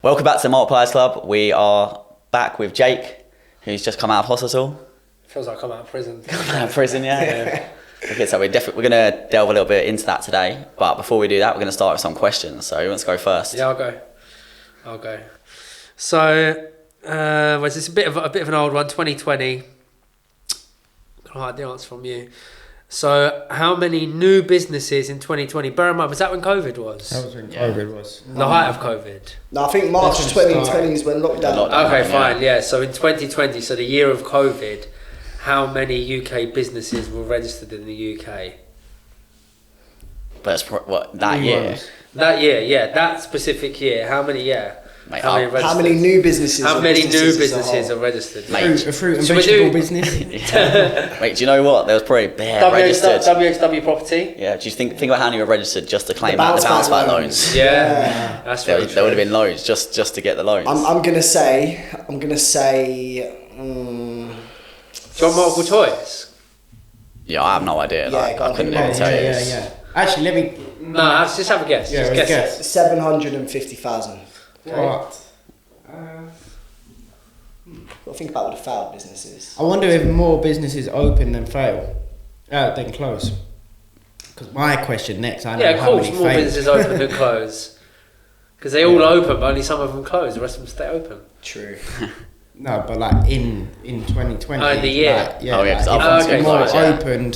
Welcome back to the Multipliers Club. We are back with Jake, who's just come out of hospital. Feels like I'm out of prison. Out of prison, yeah. Okay, so we're going to delve a little bit into that today. But before we do that, we're going to start with some questions. So who wants to go first? Yeah, I'll go. So, was this a bit of an old one? 2020. Can't hide the answer from you. So, how many new businesses in 2020? Bear in mind, was that when COVID was? That was when COVID was. The height of COVID. No, I think March 2020 is when lockdown. Okay, fine. Yeah. So in 2020, so the year of COVID, how many UK businesses were registered in the UK? But it's that year? That year, yeah. That specific year. How many? Yeah. Mate, how many new businesses? How many new businesses are registered? Mate, a fruit and vegetable business. Wait, do you know what? There was probably bare registered. WXW property. Yeah. Do you think about how many were registered just to claim out the bounce back loans? Yeah. That's there would have been loads just to get the loans. I'm gonna say. Do you want multiple choice? Yeah, I have no idea. I couldn't even tell you. Yeah. Actually, let me. No, let's just have a guess. Yeah, just guess. 750,000. What? Got to think about what the failed businesses. I wonder if more businesses open than fail, than close. Because my question next, I know Yeah, of how course, many more fail. businesses open than close. Because they all open, but only some of them close. The rest of them stay open. True. No, but like in 2020. Oh, in the year. Like, yeah, Oh, yeah, 'cause like, up if until more close, yeah. opened,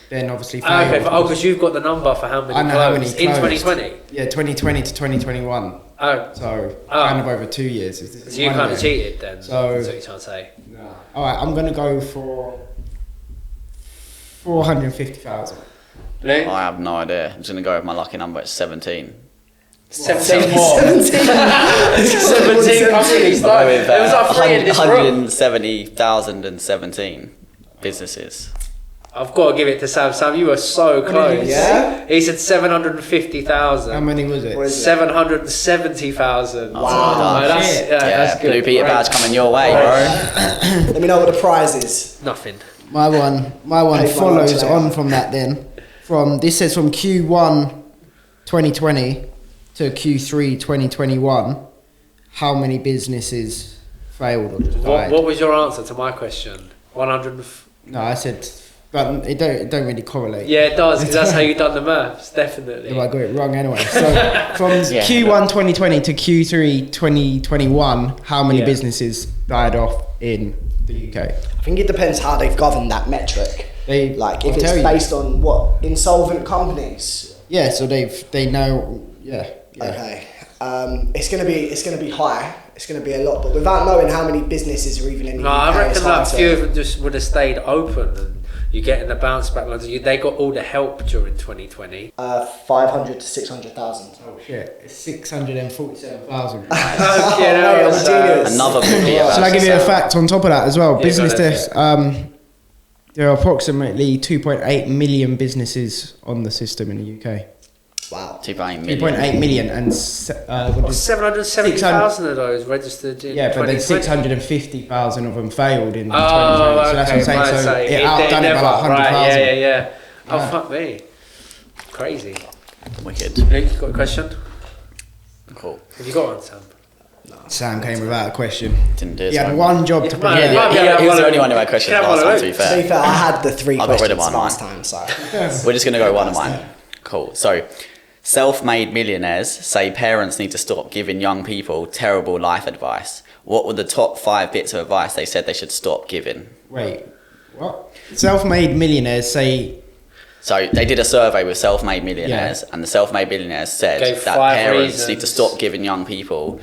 then obviously failed. Okay, because you've got the number for how many I know closed how many in closed. 2020. Yeah, 2020 to 2021. Oh, So kind of over 2 years. so you kind of cheated then. So- That's what you're trying to say. No. All right, I'm gonna go for 450,000. Luke? I have no idea. I'm just going to go with my lucky number. It's 17. 17 more. 17 companies. I'll go with, There was like three in this room. 170,017 businesses. I've got to give it to Sam. Sam, you were so close. Yeah? He said 750,000. How many was it? What is it? 770,000. Wow. Oh, that's, Yeah, that's good. Blue Peter Great. badge coming your way, bro. Let me know what the prize is. Nothing. My one Paid my follows lunch on later. from that then. This says from Q1 2020 to Q3 2021, how many businesses failed or just died? What was your answer to my question? 100. No, I said, but it don't really correlate. Yeah, it does, because that's how you done the maths, definitely. If I got it wrong anyway. So from Yeah. Q1 2020 to Q3 2021, how many Yeah. businesses died off in the UK? I think it depends how they've governed that metric. They Like I'll if it's tell you. based on what insolvent companies. Yeah, so they know. Yeah. Okay. It's gonna be high. It's gonna be a lot, but without knowing how many businesses are even in the No, UK, I reckon it's that hard a few of them just would have stayed open and you get in the bounce back lines. They got all the help during 2020. 500 to 600,000. Oh shit! It's 647,000. Okay, I'm a genius. Another Blue Peter badge. Shall I give you a fact on top of that as well? Yeah, Business go ahead, deaths. There are approximately 2.8 million businesses on the system in the UK. Wow. 2.8 million. 2.8 million and 770,000 of those registered in yeah, but then 2020. 650,000 of them failed in 2020. Oh, So that's what I'm saying. So it outdone it by like 100,000. Right, yeah. Oh, Yeah. fuck me. Crazy. Wicked. Luke, you got a question? Cool. Have you got one, Sam? Sam came without a question. Didn't do He had so. one job to might- prepare. might be He was one the of- only one who had questions Can I have last one time, of to be To be fair. fair, I had the three I got rid of questions one, last mine. time, so. We're just going to go one of mine. Cool. So, self-made millionaires say parents need to stop giving young people terrible life advice. What were the top 5 bits of advice they said they should stop giving? Wait, what? Self-made millionaires say So they did a survey with self-made millionaires, and the self-made millionaires said Gave that 5 parents need to reasons. stop giving young people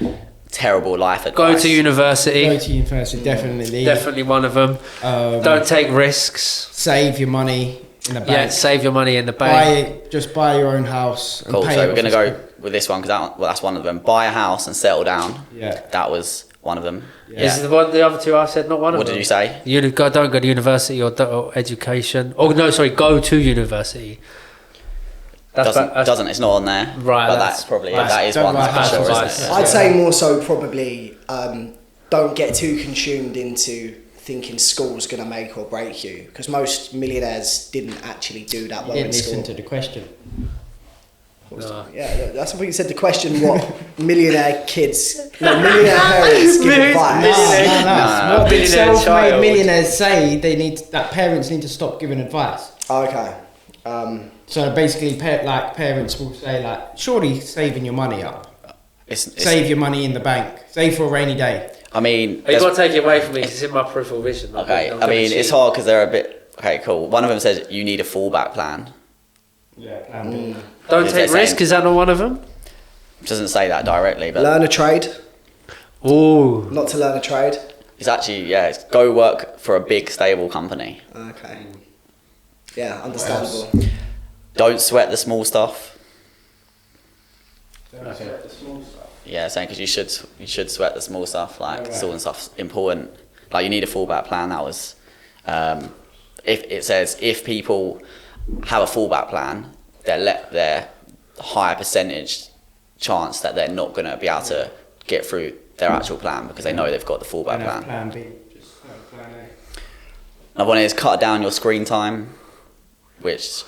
terrible life Go advice. to university. go to university, definitely. Definitely one of them. Don't take risks. Save your money in the Yeah, bank. save your money in the bank. Just buy your own house. And Cool. pay So it we're off going to as go with this one because that's one of them. Buy a house and settle down. Yeah. That was one of them. Yeah. Is the other two I said not one of What them? did you say? Don't go to university or education. Oh no, sorry, go to university. Doesn't it's not on there. Right, But that's- that's probably that's- that is don't one write that's for bad sure, advice. isn't it? I'd say more so probably don't get too consumed into thinking school's going to make or break you, because most millionaires didn't actually do that You well didn't in listen school. to the question. No. Yeah, that's what you said. The question: what millionaire millionaire parents give advice? No. What did Millionaire self-made child. millionaires say? That parents need to stop giving advice. Okay. So basically, parents will say like, surely saving your money up. It's Save your money in the bank. Save for a rainy day. I mean, You got to take it away from me because it's in my peripheral vision. okay. I'm I gonna mean, cheat. it's hard because they're a bit. Okay, cool. One of them says you need a fallback plan. Yeah, plan B. Don't Is take that risk. saying- Is that not one of them? Doesn't say that directly, but Learn a trade. Ooh. Not to learn a trade. it's actually it's go work for a big stable company. Okay. Yeah, understandable. Don't sweat the small stuff. Okay. Yeah, saying because you should sweat the small stuff. Like small stuff's important. Like you need a fallback plan. That was if it says if people have a fallback plan, they're higher percentage chance that they're not going to be able to get through their actual plan because they know they've got the fallback plan. Plan B. Just plan A. Another one is cut down your screen time, which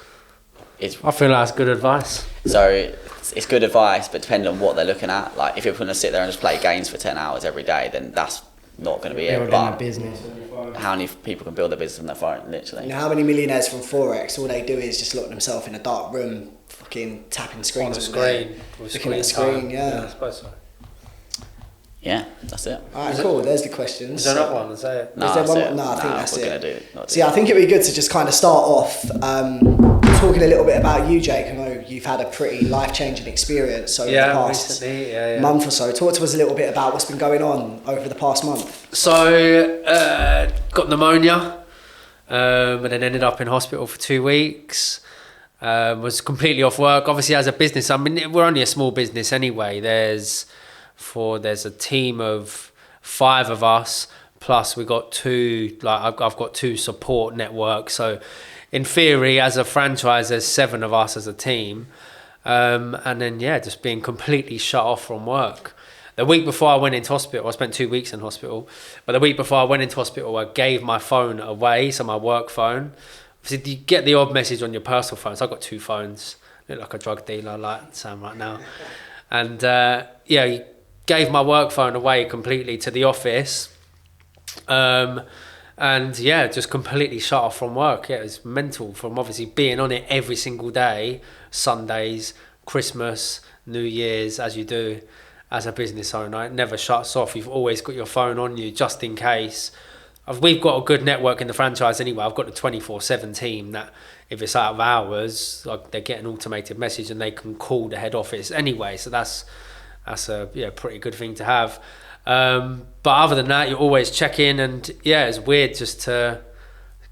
is I feel that's good advice. so it's good advice, but depending on what they're looking at. Like if you're going to sit there and just play games for 10 hours every day, then that's not going to be it. Building a But business on your phone. how many people can build a business on their phone, literally? You know how many millionaires from Forex, all they do is just lock themselves in a dark room, fucking tapping On screens the all day. screen. With Looking at the screen, yeah. I suppose so. Yeah, that's it. Alright, cool. There's the questions. Is there another one? Let's say it. No, Is there that's one it. more? No, I think that's we're it. Gonna do not do So yeah, I think it'd be good to just kind of start off talking a little bit about you, Jake. I know you've had a pretty life-changing experience over the past recently, month or so. Talk to us a little bit about what's been going on over the past month. So, got pneumonia, and then ended up in hospital for 2 weeks. Was completely off work. Obviously, as a business, I mean, we're only a small business anyway. There's a team of 5 of us, plus we got 2. Like I've got 2 support networks. So, in theory, as a franchise, there's 7 of us as a team, and then just being completely shut off from work. The week before I went into hospital, I spent 2 weeks in hospital, but the week before I went into hospital, I gave my phone away, so my work phone. So you get the odd message on your personal phone. So I've got 2 phones, look like a drug dealer like Sam right now. And you gave my work phone away completely to the office. Just completely shut off from work. It was mental from obviously being on it every single day, Sundays, Christmas, New Year's, as you do as a business owner. It never shuts off. You've always got your phone on you just in case. We've got a good network in the franchise anyway. I've got the 24/7 team that if it's out of hours, like they get an automated message and they can call the head office anyway. So that's a pretty good thing to have. But other than that, you're always checking, and it's weird just to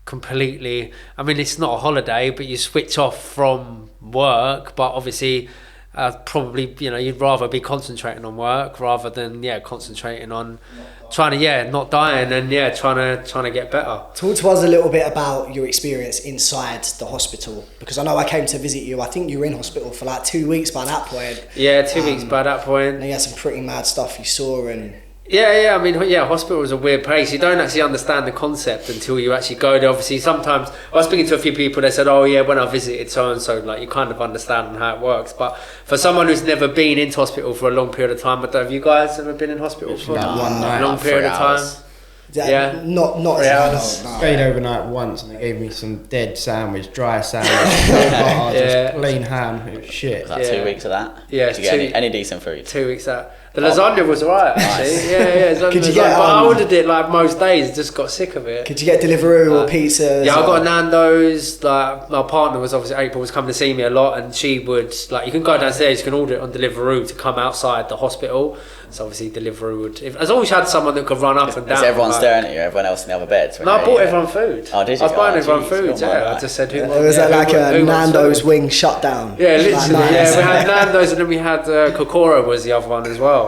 completely. I mean, it's not a holiday, but you switch off from work. But obviously, probably you'd rather be concentrating on work rather than concentrating on trying to not dying and trying to get better. Talk to us a little bit about your experience inside the hospital, because I know I came to visit you. I think you were in hospital for like 2 weeks by that point. Yeah, 2 weeks by that point. And you had some pretty mad stuff you saw, and I mean, hospital is a weird place. You don't actually understand the concept until you actually go there. Obviously, sometimes I was speaking to a few people, they said, when I visited so-and-so, like you kind of understand how it works. But for someone who's never been into hospital for a long period of time, have you guys ever been in hospital for one night, a long period of time? not as I know. Stayed overnight once and they gave me some dead sandwich, dry sandwich, no butter, just plain ham. It was shit. Was that 2 weeks of that? Yeah, Did you get any decent food? 2 weeks that. The lasagna was alright actually. Lasagna Could you was get, but I ordered it like most days, just got sick of it. Could you get Deliveroo or pizza? Yeah, I got Nando's. Like my partner was obviously April was coming to see me a lot, and she would you can go downstairs, you can order it on Deliveroo to come outside the hospital. So obviously Deliveroo would, as long as you had someone that could run up and down. Is everyone staring at you? Everyone else in the other beds? No, I bought everyone food. Oh, did you? I was buying everyone jeez, food. you're my I guy. just said who. Was that like a Nando's wing shutdown? Yeah, literally. Like, We had Nando's, and then we had Kokoro was the other one as well.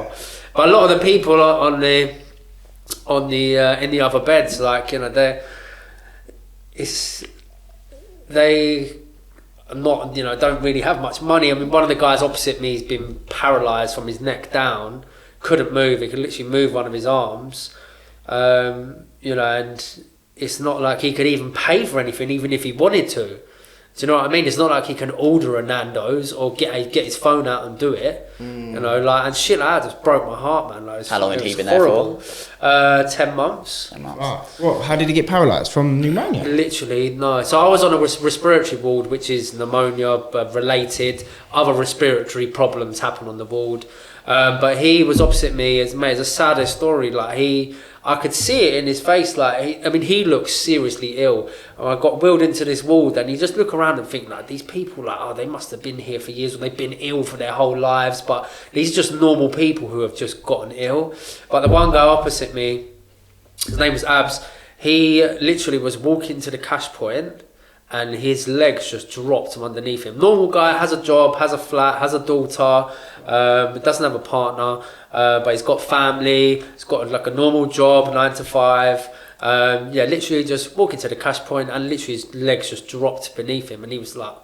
But a lot of the people on the in the other beds, they not don't really have much money. I mean, one of the guys opposite me has been paralysed from his neck down, couldn't move. He could literally move one of his arms, and it's not like he could even pay for anything, even if he wanted to. Do you know what I mean? It's not like he can order a Nando's or get his phone out and do it. You know, like, and shit like that just broke my heart, man. Like, How long had he been horrible. there for? 10 months. 10 months. Oh, what? How did he get paralysed from pneumonia? Literally, no. So I was on a respiratory ward, which is pneumonia related. Other respiratory problems happen on the ward. But he was opposite me. It's the saddest story. Like, I could see it in his face. Like, he looked seriously ill. And I got wheeled into this ward, and you just look around and think, like, these people, like, oh, they must have been here for years, or they've been ill for their whole lives. But these are just normal people who have just gotten ill. But the one guy opposite me, his name was Abs. He literally was walking to the cash point, and his legs just dropped from underneath him. Normal guy, has a job, has a flat, has a daughter, doesn't have a partner, but he's got family, he's got like a normal job, 9 to 5. Literally just walking to the cash point, and literally his legs just dropped beneath him, and he was like,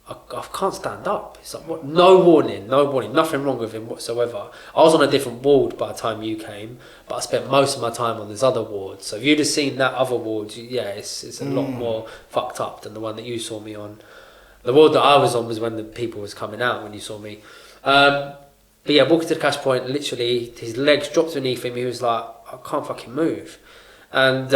I can't stand up. It's like, what? No warning, nothing wrong with him whatsoever. I was on a different ward by the time you came, but I spent most of my time on this other ward. So if you'd have seen that other ward, it's a lot more fucked up than the one that you saw me on. The ward that I was on was when the people was coming out when you saw me. But yeah, walking to the cash point, literally his legs dropped beneath him. He was like, I can't fucking move. And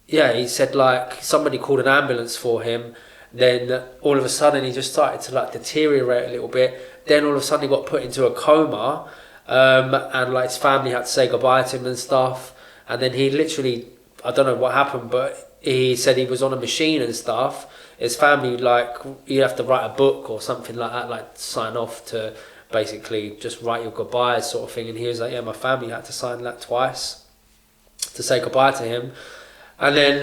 he said like somebody called an ambulance for him. Then all of a sudden he just started to like deteriorate a little bit. Then all of a sudden he got put into a coma, and like his family had to say goodbye to him and stuff. And then he literally, I don't know what happened, but he said he was on a machine and stuff. His family, like, you have to write a book or something like that, like sign off to basically just write your goodbyes sort of thing. And he was like, yeah, my family had to sign that twice to say goodbye to him. And then,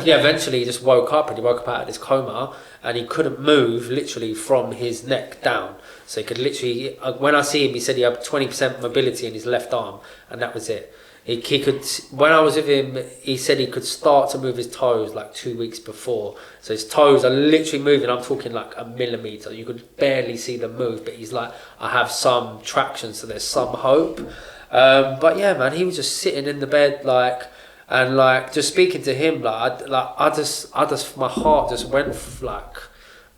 eventually he just woke up, and he woke up out of this coma, and he couldn't move literally from his neck down. So he could literally, when I see him, he said he had 20% mobility in his left arm, and that was it. He could, when I was with him, he said he could start to move his toes like 2 weeks before. So his toes are literally moving. I'm talking like a millimetre. You could barely see them move, but he's like, I have some traction, so there's some hope. But yeah, man, he was just sitting in the bed, like, and like just speaking to him, I just my heart just went like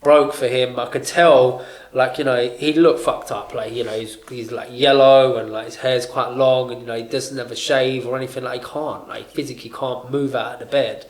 broke for him. I could tell, like, you know, he looked fucked up, like, you know, he's like yellow, and like his hair's quite long, and you know, he doesn't have a shave or anything. Like, he can't, like, physically can't move out of the bed.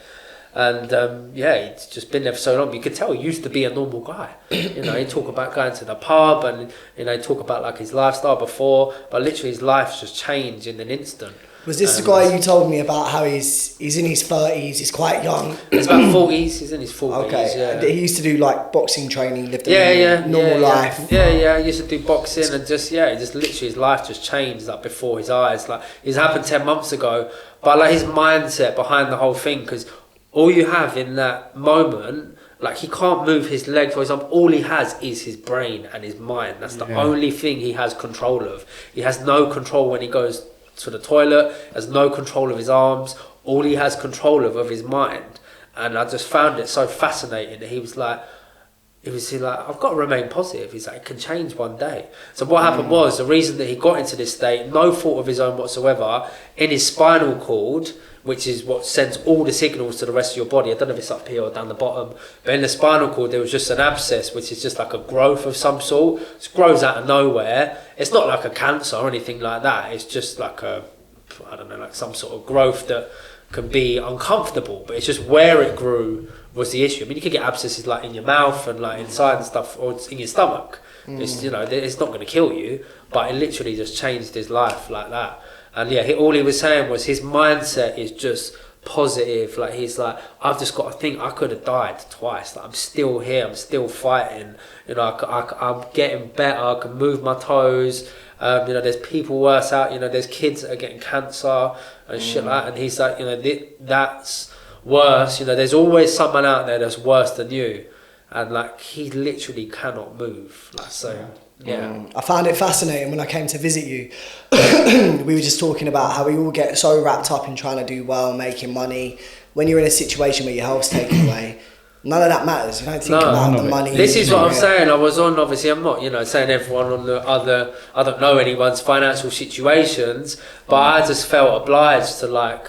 And he's just been there for so long. But you could tell he used to be a normal guy. You know, he'd talk about going to the pub, and you know, he'd talk about like his lifestyle before, but literally his life's just changed in an instant. Was this the guy you told me about how he's in his 30s, he's quite young? He's about 40s, he's in his 40s. Okay, yeah. He used to do like boxing training, lived a normal life. Yeah, he used to do boxing, and just literally his life just changed like before his eyes. Like, it's happened 10 months ago, but like his mindset behind the whole thing, because all you have in that moment, like, he can't move his leg, for example. All he has is his brain and his mind. That's the only thing he has control of. He has no control when he goes to the toilet, has no control of his arms. All he has control of his mind. And I just found it so fascinating that he was like, I've got to remain positive. He's like, it can change one day. So what happened was, the reason that he got into this state, no fault of his own whatsoever, in his spinal cord, which is what sends all the signals to the rest of your body. I don't know if it's up here or down the bottom, but in the spinal cord there was just an abscess, which is just like a growth of some sort. It grows out of nowhere. It's not like a cancer or anything like that. It's just like like some sort of growth that can be uncomfortable, but it's just where it grew was the issue. I mean, you could get abscesses like in your mouth and like inside and stuff, or in your stomach. It's, you know, it's not going to kill you, but it literally just changed his life like that. And all he was saying was his mindset is just positive. Like, he's like, I've just got to think, I could have died twice. Like, I'm still here. I'm still fighting. You know, I'm getting better. I can move my toes. You know, there's people worse out. You know, there's kids that are getting cancer and shit like that. And he's like, you know, that's worse. You know, there's always someone out there that's worse than you. And like, he literally cannot move. Like, so. Yeah, I found it fascinating when I came to visit you. We were just talking about how we all get so wrapped up in trying to do well, making money. When you're in a situation where your health's taken away, none of that matters. You don't think about the money. This is what I'm saying. I was on, obviously, I'm not, you know, saying everyone on the other, I don't know anyone's financial situations, but I just felt obliged to, like,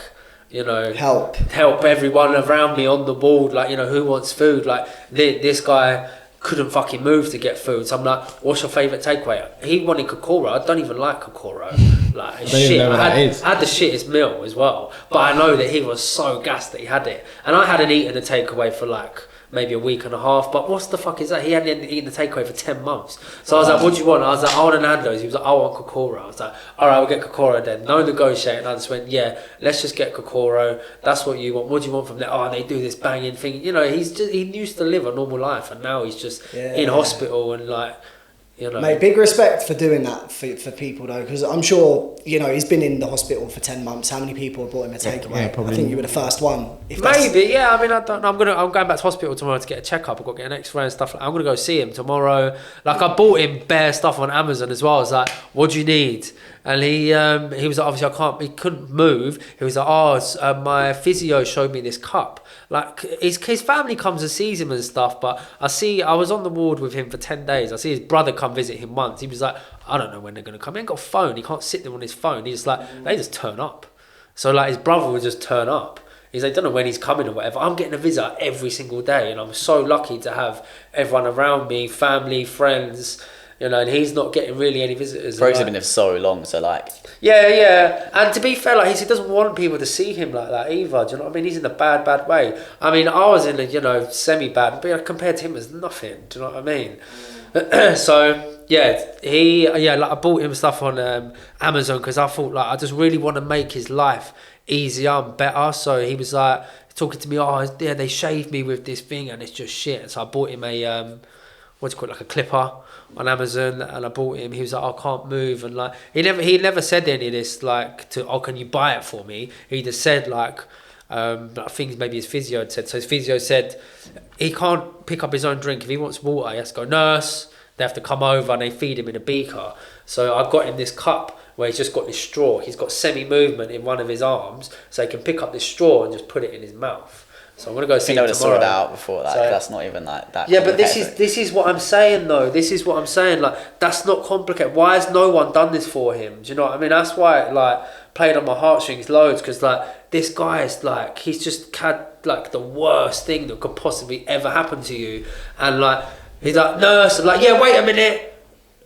you know, help everyone around me on the ward, like, you know, who wants food? Like, this guy couldn't fucking move to get food. So I'm like, what's your favourite takeaway? He wanted Kokoro. I don't even like Kokoro. Like, it's shit. I had the shittest meal as well. But I know that he was so gassed that he had it. And I hadn't eaten a takeaway for like maybe a week and a half. But what the fuck is that? He hadn't eaten the takeaway for 10 months. So I was like, what do you want? I was like, I want an Nando's. He was like, I want Kokoro. I was like, all right, we'll get Kokoro then. No negotiating. I just went, yeah, let's just get Kokoro. That's what you want. What do you want from there? Oh, they do this banging thing. You know, he used to live a normal life, and now he's just in hospital and like, you know. Mate, big respect for doing that for people though, because I'm sure, you know, he's been in the hospital for 10 months. How many people have bought him a takeaway? I think you were the first one. Maybe, yeah. I mean, I don't know. I'm going back to hospital tomorrow to get a checkup. I've got to get an X-ray and stuff. I'm going to go see him tomorrow. Like, I bought him bare stuff on Amazon as well. I was like, what do you need? And he was like, obviously he couldn't move. He was like, my physio showed me this cup. Like, his family comes and sees him and stuff, but I was on the ward with him for 10 days. I see his brother come visit him once. He was like, I don't know when they're going to come. He ain't got a phone. He can't sit there on his phone. He's like, they just turn up. So like, his brother would just turn up. He's like, don't know when he's coming or whatever. I'm getting a visit every single day, and I'm so lucky to have everyone around me, family, friends, you know, and he's not getting really any visitors. Bro's been there so long, so like... Yeah. And to be fair, like, he doesn't want people to see him like that either, do you know what I mean? He's in a bad way. I mean, I was in a, you know, semi-bad, but compared to him, it's nothing, do you know what I mean? So, like, I bought him stuff on Amazon because I thought, like, I just really want to make his life easier and better. So he was like, talking to me, they shaved me with this thing and it's just shit. So I bought him a... like a clipper on Amazon, and I bought him. He was like, I can't move, and like he never said any of this, like, can you buy it for me? He just said like, I think maybe his physio had said. So his physio said he can't pick up his own drink. If he wants water, he has to go nurse. They have to come over and they feed him in a beaker. So I got him this cup where he's just got this straw. He's got semi-movement in one of his arms, so he can pick up this straw and just put it in his mouth. So I'm gonna go see him tomorrow. I think I would have sorted out before that. So, that's not even like that. Yeah, but this is what I'm saying though. This is what I'm saying. Like, that's not complicated. Why has no one done this for him? Do you know what I mean? That's why it like played on my heartstrings loads, because like this guy is like, he's just had like the worst thing that could possibly ever happen to you, and like he's like, nurse, I'm like, yeah, wait a minute.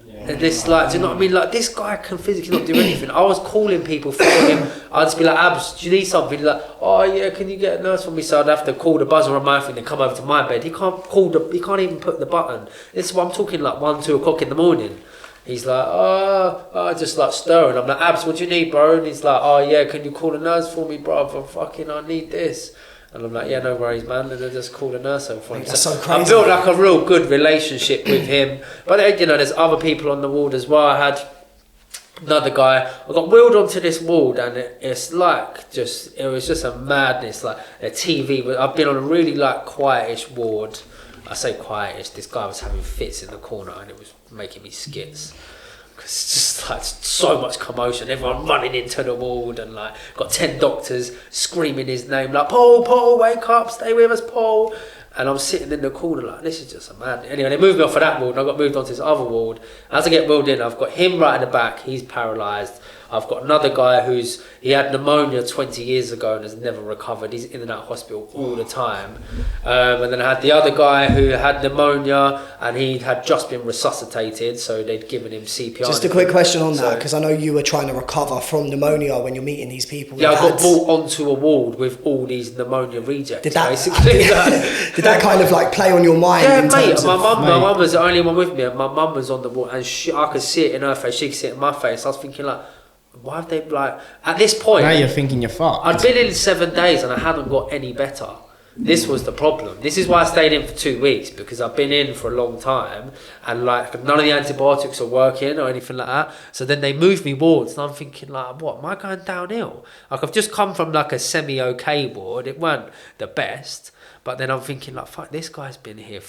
And this, like, do you know what I mean? Like, this guy can physically not do anything. I was calling people for him. I'd just be like, Abs, do you need something? He's like, oh yeah, can you get a nurse for me? So I'd have to call the buzzer on my thing and come over to my bed. He can't even put the button. This is what I'm talking, like 1-2 o'clock in the morning. He's like, just like stirring. I'm like, Abs, what do you need, bro? And he's like, oh yeah, can you call a nurse for me, bro? I need this. And I'm like, yeah, no worries, man. And I just called a nurse over for him. That's so crazy. I built like a real good relationship with him. But then, you know, there's other people on the ward as well. I had another guy. I got wheeled onto this ward, and it's like it was just a madness. Like a TV. I've been on a really like quietish ward. I say quietish. This guy was having fits in the corner, and it was making me skits. It's just like so much commotion, everyone running into the ward, and like got 10 doctors screaming his name like, Paul, wake up, stay with us, Paul. And I'm sitting in the corner like, this is just a mad. Anyway, they moved me off of that ward and I got moved on to this other ward. As I get wheeled in, I've got him right in the back, he's paralysed. I've got another guy he had pneumonia 20 years ago and has never recovered. He's in and out of hospital all the time. And then I had the other guy who had pneumonia and he had just been resuscitated, so they'd given him CPR. Just a quick question on that, because I know you were trying to recover from pneumonia when you're meeting these people. Yeah, I got brought onto a ward with all these pneumonia rejects. Did that, basically. did that kind of like play on your mind? Yeah, mate. My mum was the only one with me, and my mum was on the ward, and I could see it in her face. She could see it in my face. I was thinking like, why have they like at this point? Now you're thinking you're fucked. I'd been in 7 days and I hadn't got any better. This was the problem. This is why I stayed in for 2 weeks, because I've been in for a long time and like none of the antibiotics are working or anything like that. So then they moved me wards and I'm thinking like, what, am I going downhill? Like, I've just come from like a semi-okay ward. It weren't the best, But then I'm thinking like, fuck, this guy's been here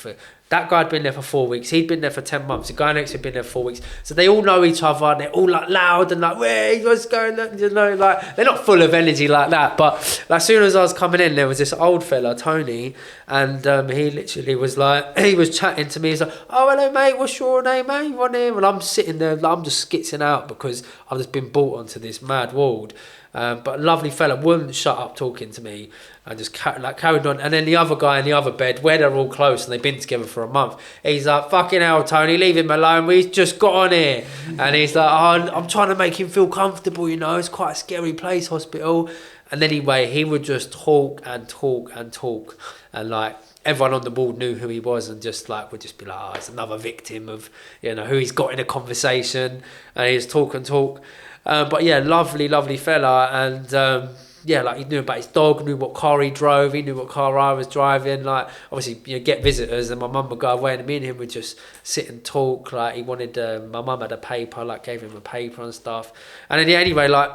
that guy'd been there for 4 weeks. He'd been there for 10 months. The guy next had been there for 4 weeks. So they all know each other and they're all like loud and like, where what's going on? You know, like they're not full of energy like that. But like, as soon as I was coming in, there was this old fella, Tony, and he literally was like, he was chatting to me. He's like, oh, hello, mate. What's your name, mate? You on here? And I'm sitting there, like, I'm just skitzing out because I've just been brought onto this mad ward. But a lovely fella wouldn't shut up talking to me and just carried on. And then the other guy in the other bed, where they're all close and they've been together for a month, he's like, fucking hell, Tony, leave him alone. We've just got on here. And he's like, oh, I'm trying to make him feel comfortable, you know, it's quite a scary place, hospital. And anyway, he would just talk and talk and talk. And like, everyone on the ward knew who he was and just like would just be like, oh, it's another victim of, you know, who he's got in a conversation. And he's talk and talk. But yeah, lovely fella, and yeah, like he knew about his dog, knew what car he drove, he knew what car I was driving. Like obviously, you know, get visitors, and my mum would go away, and me and him would just sit and talk. Like he wanted, my mum had a paper, like gave him a paper and stuff. And then yeah, anyway, like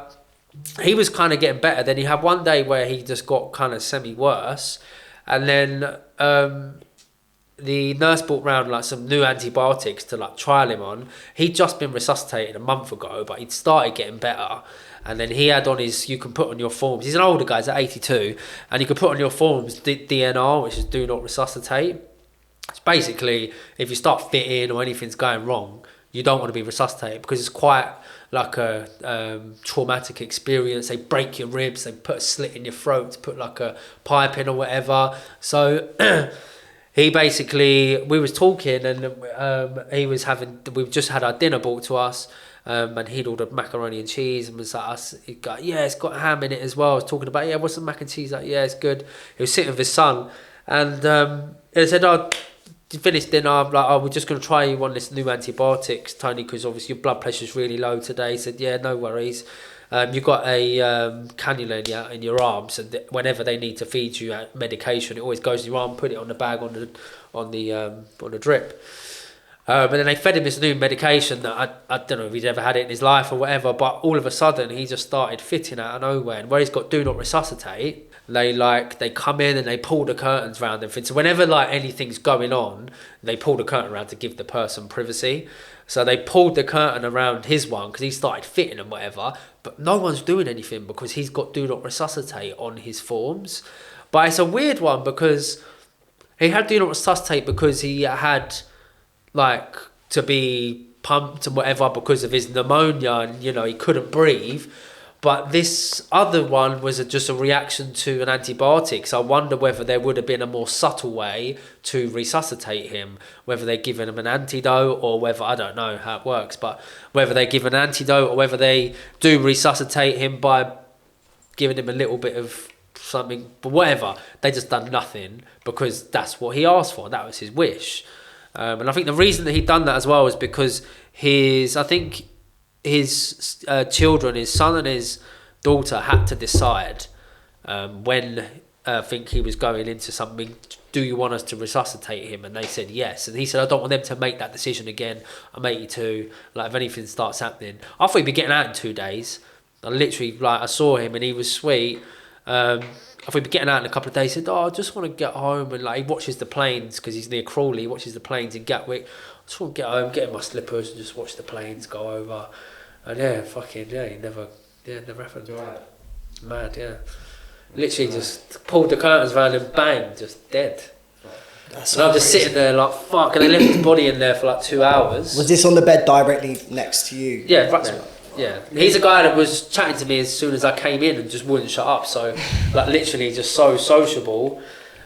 he was kind of getting better. Then he had one day where he just got kind of semi worse, and then the nurse brought round like some new antibiotics to like trial him on. He'd just been resuscitated a month ago, but he'd started getting better. And then he had on his, you can put on your forms, he's an older guy, he's at 82, and you can put on your forms DNR, which is do not resuscitate. It's basically, if you start fitting or anything's going wrong, you don't want to be resuscitated because it's quite like a traumatic experience. They break your ribs, they put a slit in your throat to put like a pipe in or whatever. So he basically, we was talking and he was having, we've just had our dinner brought to us, and he'd ordered macaroni and cheese and was like, he got, yeah, it's got ham in it as well. I was talking about, yeah, what's the mac and cheese? Like, yeah, it's good. He was sitting with his son and he said, oh, you finished dinner? I'm like, oh, we're just going to try you on this new antibiotics, Tony, because obviously your blood pressure's really low today. He said, yeah, no worries. You've got a cannula in your arm, so that whenever they need to feed you medication, it always goes in your arm. Put it on the bag on the drip. And then they fed him this new medication that I don't know if he'd ever had it in his life or whatever. But all of a sudden, he just started fitting out of nowhere. And where he's got do not resuscitate, they come in and they pull the curtains around everything. So whenever like anything's going on, they pull the curtain around to give the person privacy. So they pulled the curtain around his one because he started fitting and whatever, but no one's doing anything because he's got do not resuscitate on his forms. But it's a weird one because he had do not resuscitate because he had like to be pumped and whatever because of his pneumonia and, you know, he couldn't breathe. But this other one was just a reaction to an antibiotic. So I wonder whether there would have been a more subtle way to resuscitate him, whether they're giving him an antidote or whether, I don't know how it works, but whether they give an antidote or whether they do resuscitate him by giving him a little bit of something, but whatever. They just done nothing because that's what he asked for. That was his wish. And I think the reason that he'd done that as well is because his children, his son and his daughter, had to decide when I think he was going into something, do you want us to resuscitate him? And they said yes. And he said, I don't want them to make that decision again. I'm 82. Like, if anything starts happening. I thought he'd be getting out in 2 days. I literally, like, I saw him and he was sweet. I thought he'd be getting out in a couple of days. He said, oh, I just want to get home. And like, he watches the planes because he's near Crawley. He watches the planes in Gatwick. I just want to get home, get in my slippers and just watch the planes go over. And yeah, fucking, yeah, he never happened. Right. Mad, yeah. Literally just pulled the curtains around and bang, just dead. That's and I'm just sitting there like, fuck, and they left his body in there for like 2 hours. Was this on the bed directly next to you? Yeah, right. Yeah. He's a guy that was chatting to me as soon as I came in and just wouldn't shut up. So, like, literally just so sociable.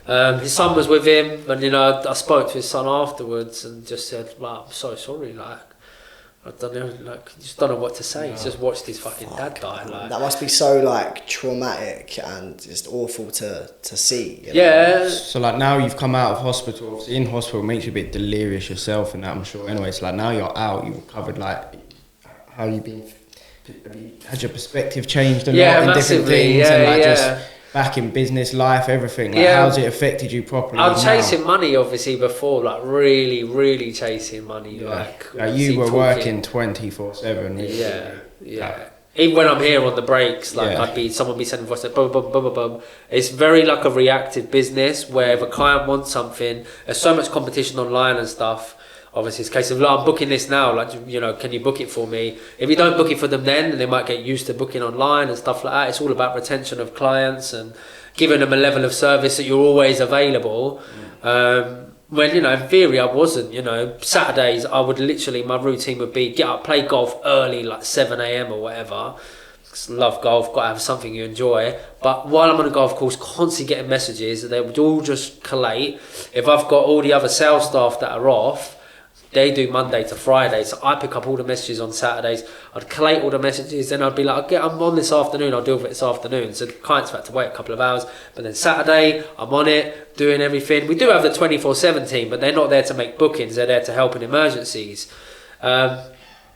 His son was with him, and, you know, I spoke to his son afterwards and just said, well, I'm so sorry, like, I don't know, like, just don't know what to say. He's just watched his fucking dad die. Like, that must be so like traumatic and just awful to see. You know? Yeah. So like now you've come out of hospital. Obviously in hospital makes you a bit delirious yourself and that, I'm sure. Anyway, so like now you're out, you've recovered. Like, how you been? Has your perspective changed a lot in different things? Yeah, and like yeah. just back in business life, everything. Like, yeah. How's it affected you properly? I was chasing money obviously before, like really chasing money. Yeah. Like you were working 24/7. Yeah. even when I'm here on the breaks, like someone be sending voice, like boom, boom, boom, boom, boom. It's very like a reactive business where if a client wants something, there's so much competition online and stuff. Obviously, it's a case of, I'm booking this now, like, you know, can you book it for me? If you don't book it for them then they might get used to booking online and stuff like that. It's all about retention of clients and giving them a level of service that you're always available. When, you know, in theory I wasn't, you know, Saturdays I would literally, my routine would be get up, play golf early, like 7 a.m. or whatever. Love golf, got to have something you enjoy. But while I'm on a golf course, constantly getting messages, they would all just collate. If I've got all the other sales staff that are off, they do Monday to Friday, so I pick up all the messages on Saturdays. I'd collate all the messages, then I'd be like, I'm on this afternoon, I'll deal with it this afternoon. So the clients have had to wait a couple of hours, but then Saturday, I'm on it, doing everything. We do have the 24/7 team, but they're not there to make bookings, they're there to help in emergencies.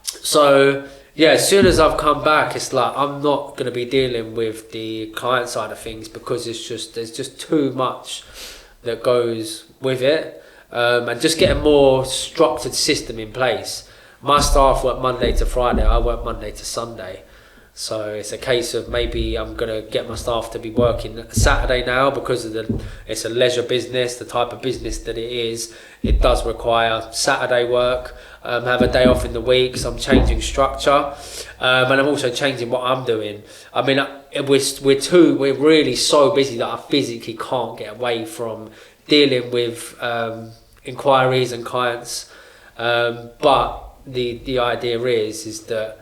So yeah, as soon as I've come back, it's like I'm not going to be dealing with the client side of things because there's just too much that goes with it. And just get a more structured system in place. My staff work Monday to Friday, I work Monday to Sunday. So it's a case of maybe I'm going to get my staff to be working Saturday now because of it's a leisure business, the type of business that it is. It does require Saturday work, have a day off in the week, so I'm changing structure. And I'm also changing what I'm doing. I mean, we're really so busy that I physically can't get away from dealing with inquiries and clients, but the idea is that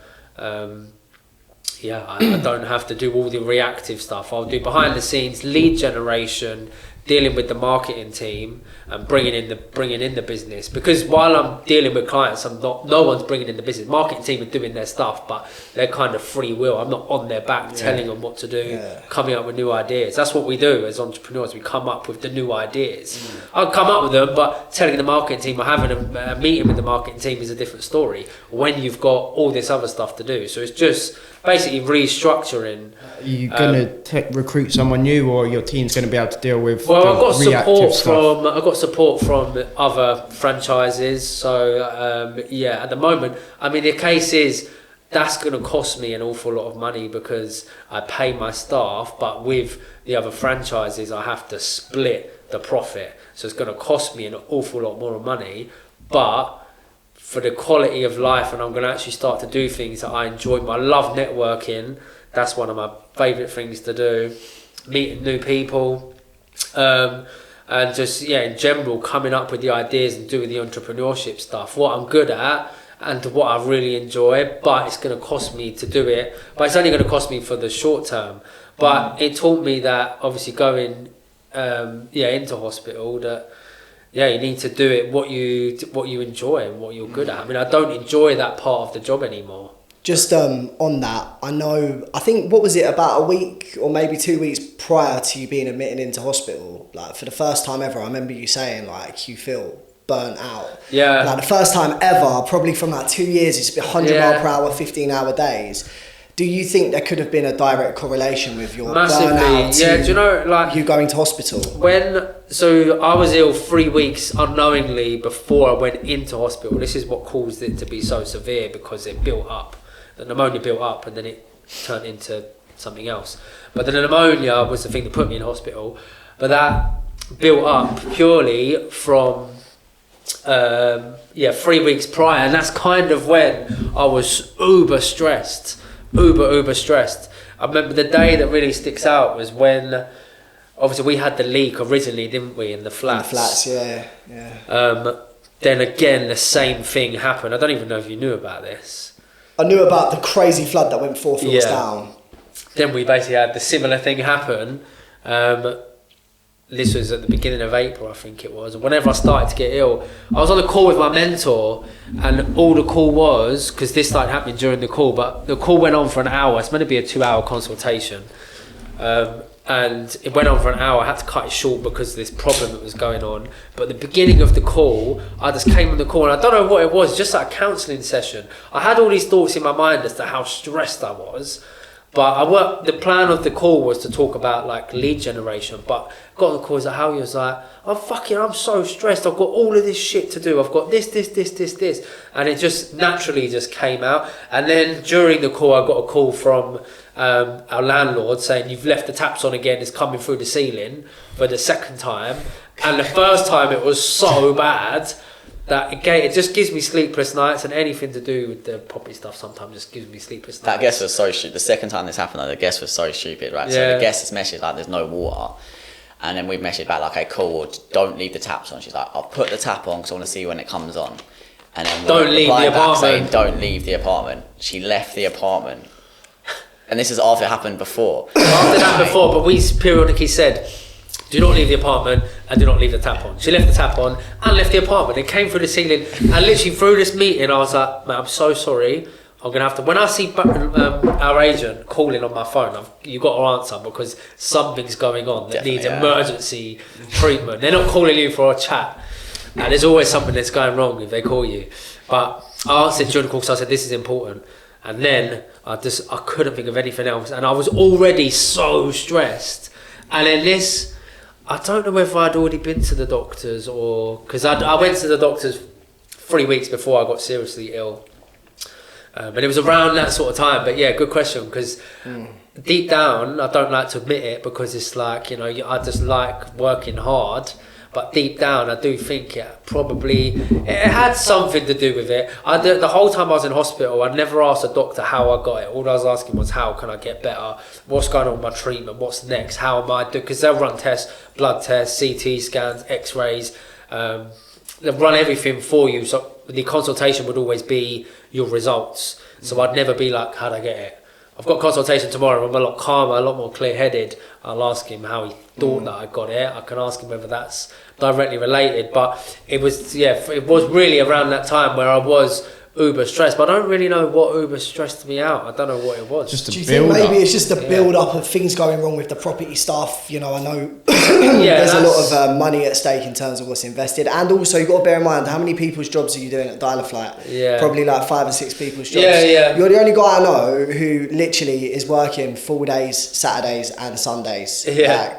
I don't have to do all the reactive stuff. I'll do behind the scenes lead generation, dealing with the marketing team and bringing in the business, because while I'm dealing with clients, no one's bringing in the business. Marketing team are doing their stuff, but they're kind of free will. I'm not on their back telling them what to do, coming up with new ideas. That's what we do as entrepreneurs. We come up with the new ideas. I'll come up with them, but telling the marketing team or having a meeting with the marketing team is a different story when you've got all this other stuff to do. So it's just basically restructuring. Are you going to recruit someone new, or your team's going to be able to deal with I've got support from other franchises. So at the moment, I mean, the case is that's going to cost me an awful lot of money because I pay my staff, but with the other franchises I have to split the profit, so it's going to cost me an awful lot more money. But for the quality of life, and I'm going to actually start to do things that I enjoy. I love networking. That's one of my favourite things to do. Meeting new people, and just in general coming up with the ideas and doing the entrepreneurship stuff. What I'm good at and what I really enjoy, but it's going to cost me to do it. But it's only going to cost me for the short term. But it taught me that obviously going into hospital that. Yeah, you need to do it what you enjoy and what you're good at. I mean, I don't enjoy that part of the job anymore. Just on that, I think, what was it, about a week or maybe 2 weeks prior to you being admitted into hospital, like for the first time ever, I remember you saying like you feel burnt out. Yeah. Like the first time ever, probably from like 2 years, it's been 100 mile per hour, 15-hour days. Do you think there could have been a direct correlation with your burnout do you know, like you going to hospital? So I was ill 3 weeks unknowingly before I went into hospital. This is what caused it to be so severe, because it built up. The pneumonia built up and then it turned into something else. But the pneumonia was the thing that put me in hospital. But that built up purely from 3 weeks prior, and that's kind of when I was uber stressed. I remember the day that really sticks out was when obviously we had the leak originally, didn't we, in the flats? In the flats, yeah. Then again, the same thing happened. I don't even know if you knew about this. I knew about the crazy flood that went 4 floors down. Then we basically had the similar thing happen. This was at the beginning of April, I think it was. Whenever I started to get ill, I was on a call with my mentor, and all the call was, because this started happening during the call, but the call went on for an hour. It's meant to be a 2-hour consultation. And it went on for an hour. I had to cut it short because of this problem that was going on. But at the beginning of the call, I just came on the call, and I don't know what it was, just like a counselling session. I had all these thoughts in my mind as to how stressed I was. But the plan of the call was to talk about like lead generation, but got on the call, like Howie was like, I'm so stressed, I've got all of this shit to do, I've got this, and it just naturally just came out. And then during the call I got a call from our landlord saying, you've left the taps on again, it's coming through the ceiling for the second time, and the first time it was so bad that again, it just gives me sleepless nights, and anything to do with the property stuff sometimes just gives me sleepless nights. That guest was so stupid. The second time this happened, though, the guest was so stupid, right? Yeah. So the guest has messaged like, there's no water. And then we've messaged back like, okay, cool, well, don't leave the taps on. She's like, I'll put the tap on because I want to see when it comes on. And then Don't leave the apartment. Saying, don't leave the apartment. She left the apartment. And this is after it happened before. But we periodically said, do not leave the apartment and do not leave the tap on. She left the tap on and left the apartment. It came through the ceiling, and literally through this meeting I was like, man, I'm so sorry. I'm going to have to, when I see our agent calling on my phone, you've got to answer because something's going on that needs emergency treatment. They're not calling you for a chat. And there's always something that's going wrong if they call you. But I answered during the call because I said, this is important. And then I couldn't think of anything else. And I was already so stressed. And then this, I don't know whether I'd already been to the doctors or... Because I went to the doctors 3 weeks before I got seriously ill. But it was around that sort of time. But yeah, good question. Because deep down, I don't like to admit it because it's like, I just like working hard. But deep down, I do think it had something to do with it. The whole time I was in hospital, I never asked a doctor how I got it. All I was asking was, how can I get better? What's going on with my treatment? What's next? How am I doing? Because they'll run tests, blood tests, CT scans, X-rays. They'll run everything for you. So the consultation would always be your results. So I'd never be like, how'd I get it? I've got consultation tomorrow. I'm a lot calmer, a lot more clear-headed. I'll ask him how he thought that I got it. I can ask him whether that's directly related. But it was really around that time where I was uber stressed. But I don't really know what uber stressed me out. I don't know what it was. Do you think maybe it's just the build up of things going wrong with the property stuff? I know there's a lot of money at stake in terms of what's invested, and also you've got to bear in mind how many people's jobs are you doing at Dial-A-Flight? Yeah, probably like 5 or 6 people's jobs. Yeah. You're the only guy I know who literally is working full days, Saturdays and Sundays. Yeah.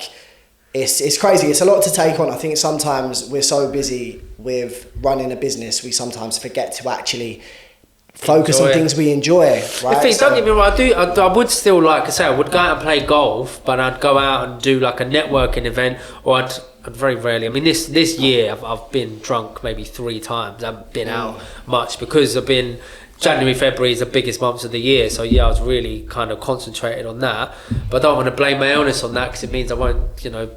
It's crazy. It's a lot to take on. I think sometimes we're so busy with running a business, we sometimes forget to actually focus on things we enjoy, right? Don't get me wrong, I would still, like I say, I would go out and play golf, but I'd go out and do like a networking event, or I'd very rarely, this year I've been drunk maybe 3 times. I haven't been out much because I've been... January, February is the biggest months of the year, so yeah, I was really kind of concentrated on that. But I don't want to blame my illness on that because it means I won't,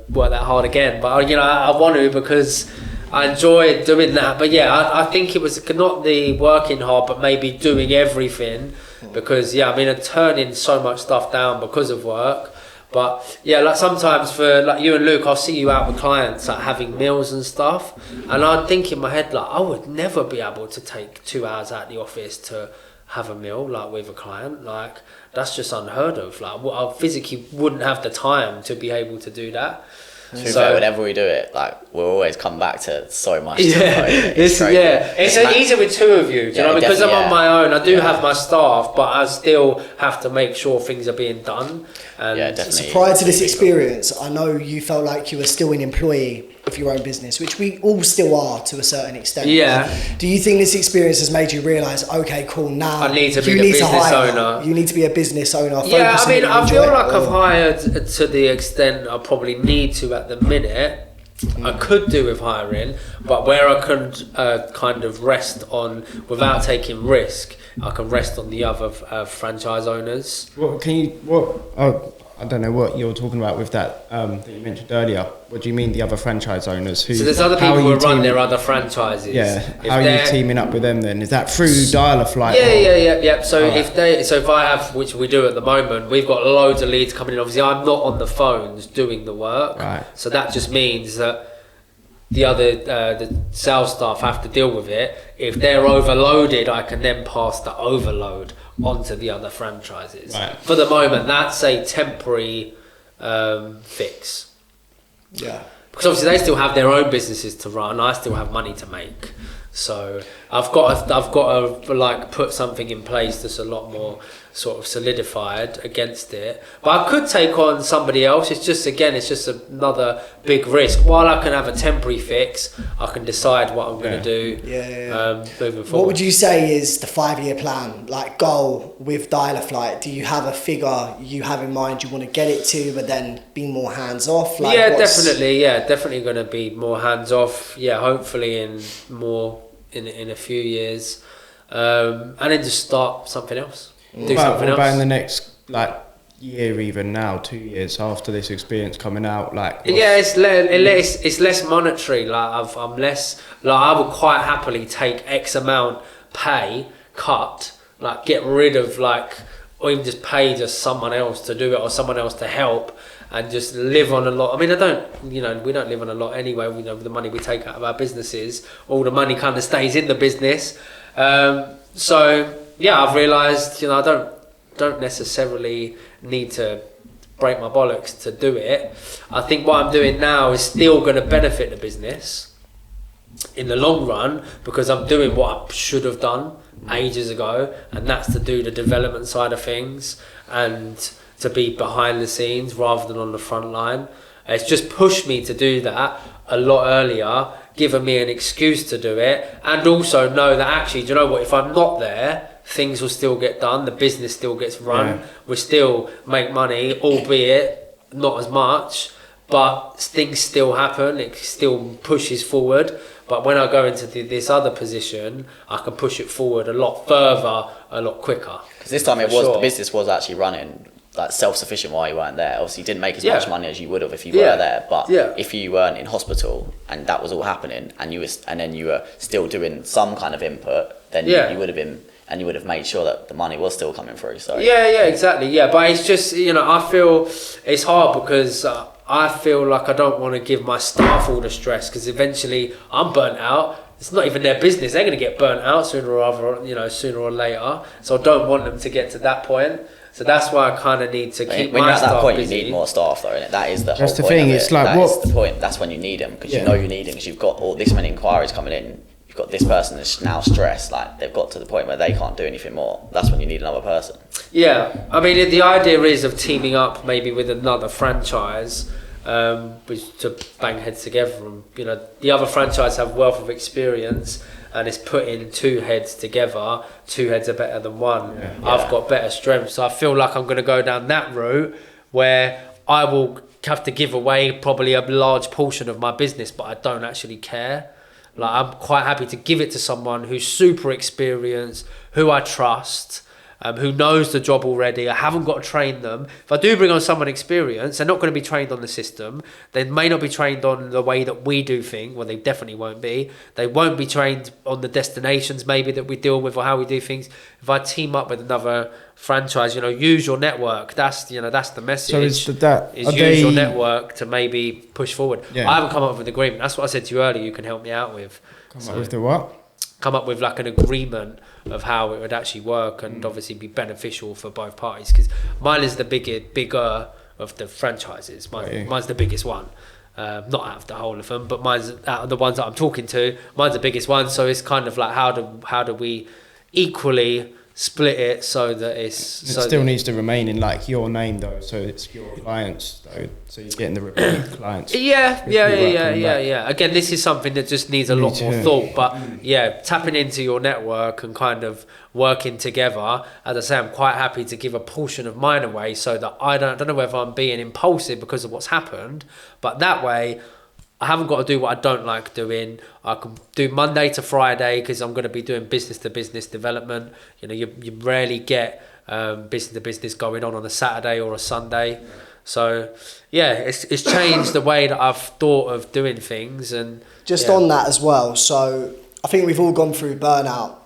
work that hard again. But I want to because I enjoy doing that. But yeah, I think it was not the working hard, but maybe doing everything because I'm turning so much stuff down because of work. But yeah, like sometimes for like you and Luke, I'll see you out with clients like having meals and stuff, and I'd think in my head like I would never be able to take 2 hours out of the office to have a meal like with a client. Like that's just unheard of. Like I physically wouldn't have the time to be able to do that. To be fair, whenever we do it, like we'll always come back to so much. It's easier with 2 of you. Do you know? Because I'm on my own. I do have my staff, but I still have to make sure things are being done. And definitely. So prior to this experience, I know you felt like you were still an employee of your own business, which we all still are to a certain extent. Yeah. Do you think this experience has made you realise, okay, cool, now I need to be a business owner. You need to be a business owner. Yeah, I feel like I've hired to the extent I probably need to at the minute. I could do with hiring, but where I could kind of rest on without taking risk, I can rest on the other franchise owners. I don't know what you're talking about with that that you mentioned earlier. What do you mean the other franchise owners? So there's other people who run their other franchises. Yeah. How are you teaming up with them then? Is that through Dial-A-Flight? Yeah. So if I have, which we do at the moment, we've got loads of leads coming in. Obviously, I'm not on the phones doing the work. Right. So that just means that the other the sales staff have to deal with it. If they're overloaded, I can then pass the overload onto the other franchises. Right. For the moment, that's a temporary fix. Yeah. Because obviously they still have their own businesses to run. I still have money to make. So I've got to like put something in place that's a lot more sort of solidified against it. But I could take on somebody else. It's just another big risk. While I can have a temporary fix, I can decide what I'm going to do moving forward. What would you say is the 5-year plan, like goal with Dial-A-Flight? Do you have a figure you have in mind you want to get it to, but then be more hands off? Like, definitely going to be more hands off. Yeah, hopefully in a few years, and then just start something else. Do something else. About in the next year, even now, 2 years after this experience coming out, it's less monetary. I'm less I would quite happily take X amount pay cut, get rid of or even just pay just someone else to do it or someone else to help, and just live on a lot. I mean, we don't live on a lot anyway. We know the money we take out of our businesses, all the money kind of stays in the business. I've realised, I don't necessarily need to break my bollocks to do it. I think what I'm doing now is still going to benefit the business in the long run, because I'm doing what I should have done ages ago, and that's to do the development side of things and to be behind the scenes rather than on the front line. It's just pushed me to do that a lot earlier, given me an excuse to do it, and also know that actually, do you know what, if I'm not there, things will still get done, the business still gets run, we still make money, albeit not as much, but things still happen, it still pushes forward. But when I go into this other position, I can push it forward a lot further, a lot quicker. Because this time the business was actually running self-sufficient while you weren't there. Obviously you didn't make as much money as you would have if you were there, but if you weren't in hospital and that was all happening, and then you were still doing some kind of input, then you would have been, and you would have made sure that the money was still coming through. So exactly. But it's just, I feel it's hard because I feel like I don't want to give my staff all the stress, because eventually I'm burnt out. It's not even their business. They're going to get burnt out sooner or later. So I don't want them to get to that point. So that's why I kind of need to keep when my you're at that staff point, busy. You need more staff, though, innit? That is the whole That's the point thing. of it. It's like, That's the point. That's when you need them, because you know you need them, because you've got all this many inquiries coming in. You've got this person that's now stressed. They've got to the point where they can't do anything more. That's when you need another person. Yeah, I mean, the idea is of teaming up maybe with another franchise, which to bang heads together. And, the other franchise have wealth of experience, and it's putting two heads together. Two heads are better than one. I've got better strength, so I feel like I'm going to go down that route where I will have to give away probably a large portion of my business, but I don't actually care. I'm quite happy to give it to someone who's super experienced, who I trust, who knows the job already. I haven't got to train them. If I do bring on someone experienced, they're not going to be trained on the system. They may not be trained on the way that we do things. Well, they definitely won't be. They won't be trained on the destinations maybe that we deal with or how we do things. If I team up with another franchise, use your network. That's the message. So use your network to maybe push forward. Yeah. I haven't come up with an agreement. That's what I said to you earlier. You can help me out with. Come up with the what? Come up with an agreement of how it would actually work, and obviously be beneficial for both parties, because mine is the bigger of the franchises. Mine's the biggest one, not out of the whole of them, but mine's out of the ones that I'm talking to, mine's the biggest one. So it's kind of how do we equally split it so that it still needs to remain in your name though, so it's your clients though, so you're getting the repeat clients. Yeah. Again, this is something that just needs a lot more thought, but tapping into your network and kind of working together. As I say, I'm quite happy to give a portion of mine away, so that I don't know whether I'm being impulsive because of what's happened, but that way I haven't got to do what I don't like doing. I can do Monday to Friday because I'm going to be doing business to business development. You rarely get business to business going on a Saturday or a Sunday. So it's changed the way that I've thought of doing things. And just on that as well. So I think we've all gone through burnout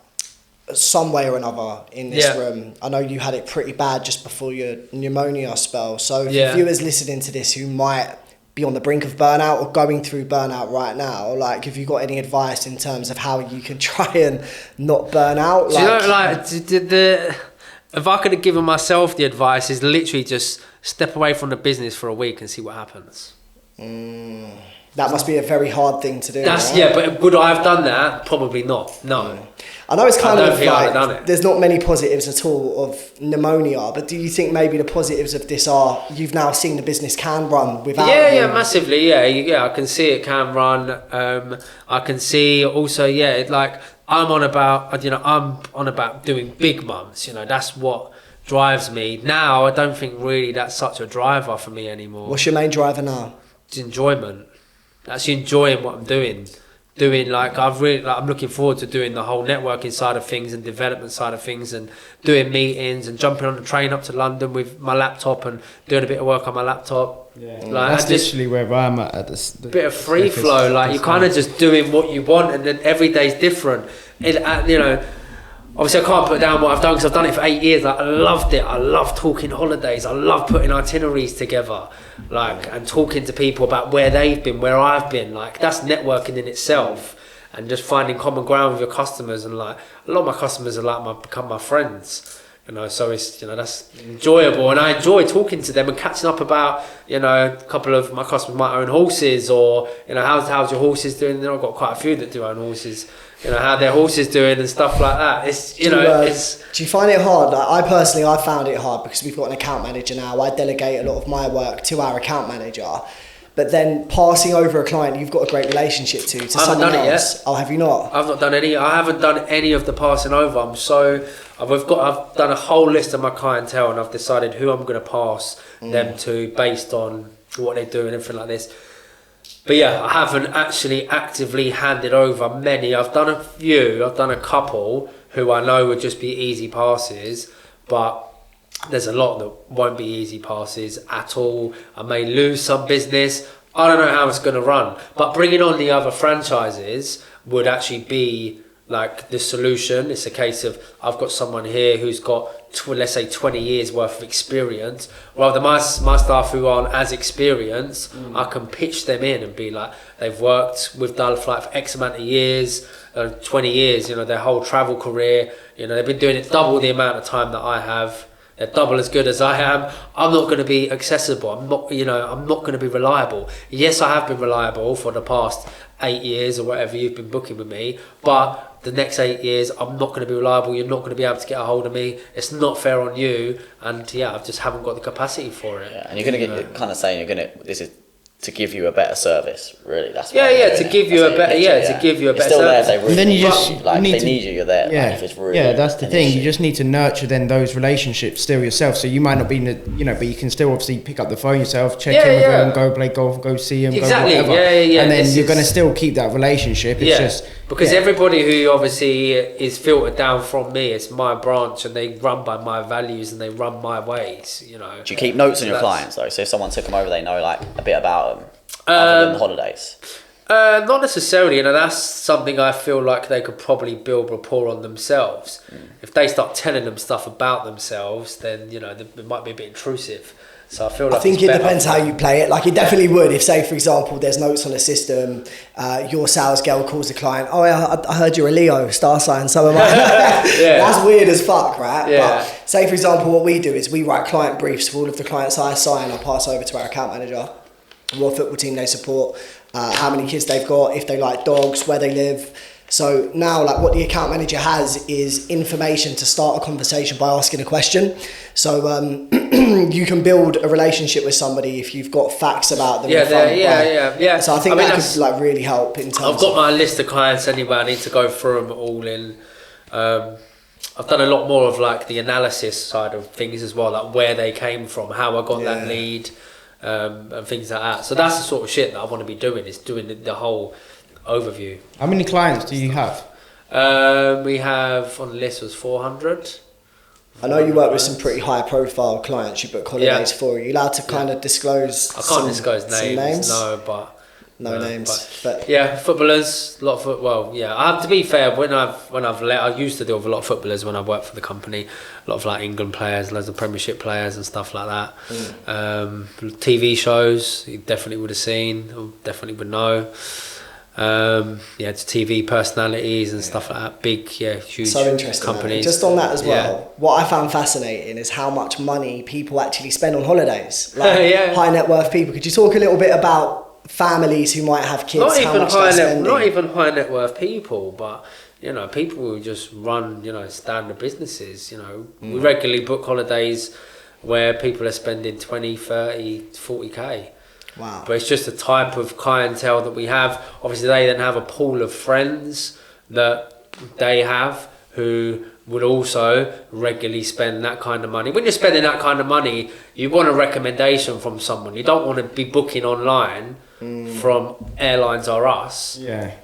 some way or another in this room. I know you had it pretty bad just before your pneumonia spell. So for viewers listening to this who might be on the brink of burnout or going through burnout right now, have you got any advice in terms of how you can try and not burn out? If I could have given myself the advice, is literally just step away from the business for a week and see what happens. That must be a very hard thing to do. That's right? yeah, but would I have done that? Probably not. No. I know it's kind I don't of think I'd have done like it. there's not many positives at all of pneumonia, but do you think maybe the positives of this are you've now seen the business can run without? Yeah, massively. Yeah. I can see it can run. I can see also. Yeah, like I'm on about doing big months. That's what drives me now. I don't think really that's such a driver for me anymore. What's your main driver now? It's enjoyment. Actually enjoying what I'm doing. I'm looking forward to doing the whole networking side of things and development side of things and doing meetings and jumping on the train up to London with my laptop and doing a bit of work on my laptop. Yeah, like, that's literally where I'm at the bit of free flow. Like you're kind of just doing what you want, and then every day's different. Obviously I can't put down what I've done because I've done it for 8 years. Like, I loved it. I love talking holidays. I love putting itineraries together, and talking to people about where they've been, where I've been. Like, that's networking in itself, and just finding common ground with your customers. And like a lot of my customers are become my friends. So it's that's enjoyable, and I enjoy talking to them and catching up about a couple of my customers might own horses, or how's your horses doing. I've got quite a few that do own horses. How their horses doing and stuff like that. Do you find it hard? Like, I found it hard because we've got an account manager now. I delegate a lot of my work to our account manager, but then passing over a client you've got a great relationship to someone else. Yet. Oh, have you not? I've not done any. I haven't done any of the passing over. I've done a whole list of my clientele, and I've decided who I'm going to pass them to based on what they do and everything like this. But yeah, I haven't actually actively handed over many. I've done a few. I've done a couple who I know would just be easy passes, but there's a lot that won't be easy passes at all. I may lose some business. I don't know how it's going to run. But bringing on the other franchises would actually be like the solution. It's a case of I've got someone here who's got let's say 20 years worth of experience, rather than my staff who aren't as experienced. I can pitch them in and be like, they've worked with Dullflight for X amount of years, 20 years, their whole travel career, they've been doing it double the amount of time that I have. They're double as good as I am. I'm not going to be accessible. I'm not going to be reliable. Yes, I have been reliable for the past 8 years or whatever you've been booking with me, but the next 8 years I'm not going to be reliable. You're not going to be able to get a hold of me. It's not fair on you, and I just haven't got the capacity for it. Yeah, and you're going to get kind of saying this is to give you a better service, really. That's to give you a better service. There, and then you just need you. You're there. Yeah, if it's really that's the thing. You just need to nurture then those relationships still yourself. So you might not be, but you can still obviously pick up the phone yourself, check in with them, go play golf, go see them, exactly. go whatever. And then you're going to still keep that relationship. It's just because everybody who obviously is filtered down from me, it's my branch, and they run by my values and they run my ways. Do you keep notes on your clients though? So if someone took them over, they know like a bit about them. Other than the holidays? Not necessarily. That's something I feel like they could probably build rapport on themselves. If they start telling them stuff about themselves, then it might be a bit intrusive. So I feel like it depends how you play it. Like it definitely would. If say for example, there's notes on the system, your sales girl calls the client. Oh, I heard you're a Leo star sign. So am I. That's weird as fuck, right? Yeah. But say for example, what we do is we write client briefs for all of the clients I assign. I pass over to our account manager. What football team they support, how many kids they've got, if they like dogs, where they live. So now like what the account manager has is information to start a conversation by asking a question. So you can build a relationship with somebody if you've got facts about them. Yeah. So I think that could like really help in terms I've got my list of clients anyway. I need to go through them all in. I've done a lot more of like the analysis side of things as well, like where they came from, how I got that lead. And things like that. So that's the sort of shit that I want to be doing, is doing the whole overview. How many clients do you have? We have on the list was 400. I know you work with some pretty high profile clients you book holidays for. Are you allowed to kind of disclose I can't disclose names. No, but names. But yeah, footballers, a lot of I have to be fair. When I've let, I used to deal with a lot of footballers when I worked for the company. A lot of like England players, loads of Premiership players and stuff like that. TV shows, you definitely would have seen, or definitely would know. It's TV personalities and stuff like that. Big, huge so interesting, companies. Just on that as well, what I found fascinating is how much money people actually spend on holidays. Like high net worth people. Could you talk a little bit about families who might have kids, not how even much they're spending. not even high net worth people, but people who just run standard businesses. We regularly book holidays where people are spending 20, 30, 40k. Wow. But it's just the type of clientele that we have. Obviously, they then have a pool of friends that they have who would also regularly spend that kind of money. When you're spending that kind of money, you want a recommendation from someone. You don't want to be booking online from Airlines R Us,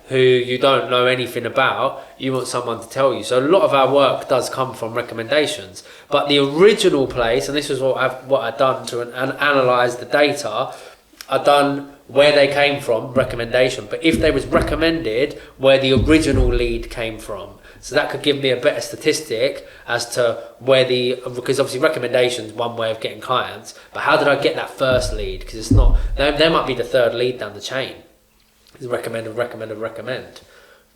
who you don't know anything about. You want someone to tell you. So a lot of our work does come from recommendations. But the original place, and this is what I've done to analyse the data, I've done where they came from, recommendation. But if they was recommended, where the original lead came from. So that could give me a better statistic as to because obviously recommendations one way of getting clients, but how did I get that first lead? Because it's not, they might be the third lead down the chain. It's recommend.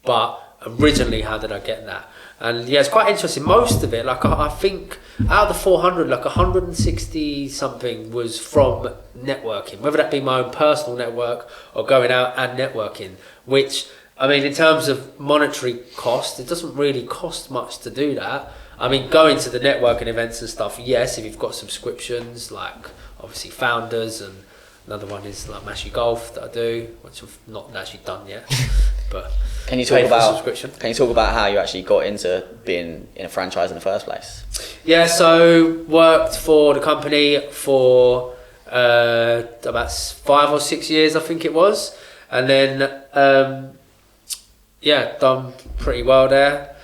But originally, how did I get that? And yeah, it's quite interesting. Most of it, like I think out of the 400, like 160 something was from networking, whether that be my own personal network or going out and networking, which, I mean, in terms of monetary cost, it doesn't really cost much to do that. I mean, going to the networking events and stuff, yes, if you've got subscriptions, like obviously Founders, and another one is like Mash Golf that I do, which I've not actually done yet. But Can you talk about how you actually got into being in a franchise in the first place? Yeah, so worked for the company for about 5 or 6 years, I think it was, and then done pretty well there.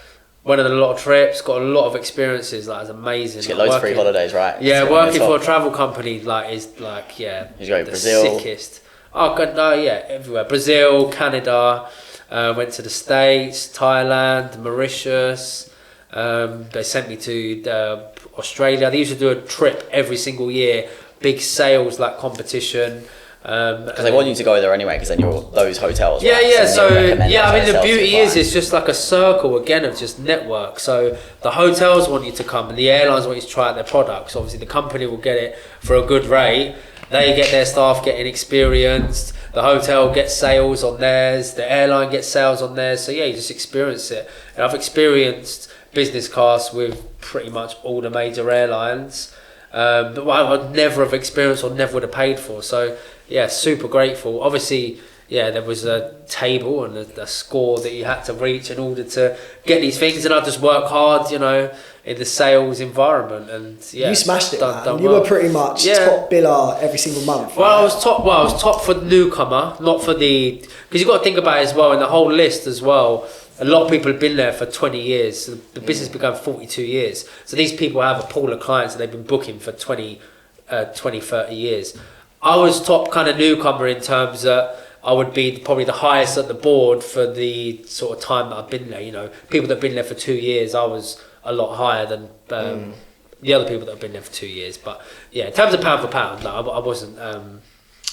Went on a lot of trips, got a lot of experiences. Like, it's amazing. You get loads of free holidays, right? Yeah, working for a travel company is You go to Brazil. Sickest. Oh god, no, yeah, everywhere. Brazil, Canada. Went to the States, Thailand, Mauritius. They sent me to Australia. They used to do a trip every single year. Big sales competition. Because they want you to go there anyway, because then you're those hotels. Yeah, right? yeah. So I mean, the beauty is it's just like a circle again of just network. So the hotels want you to come, and the airlines want you to try out their products. Obviously, the company will get it for a good rate. They get their staff getting experienced. The hotel gets sales on theirs. The airline gets sales on theirs. So yeah, you just experience it. And I've experienced business class with pretty much all the major airlines. But I would never have experienced or never would have paid for. So yeah, super grateful. Obviously, yeah, there was a table and a score that you had to reach in order to get these things, and I just work hard, in the sales environment, and yeah, you smashed it. Done you well. were pretty much top biller every single month. Well, right? I was top for the newcomer, not for because you've got to think about it as well. In the whole list as well, a lot of people have been there for 20 years. So the business began 42 years. So these people have a pool of clients that they've been booking for 20, 30 years. I was top kind of newcomer in terms that I would be probably the highest at the board for the sort of time that I've been there. People that have been there for 2 years, I was a lot higher than the other people that have been there for 2 years. But yeah, in terms of pound for pound, no, I wasn't. I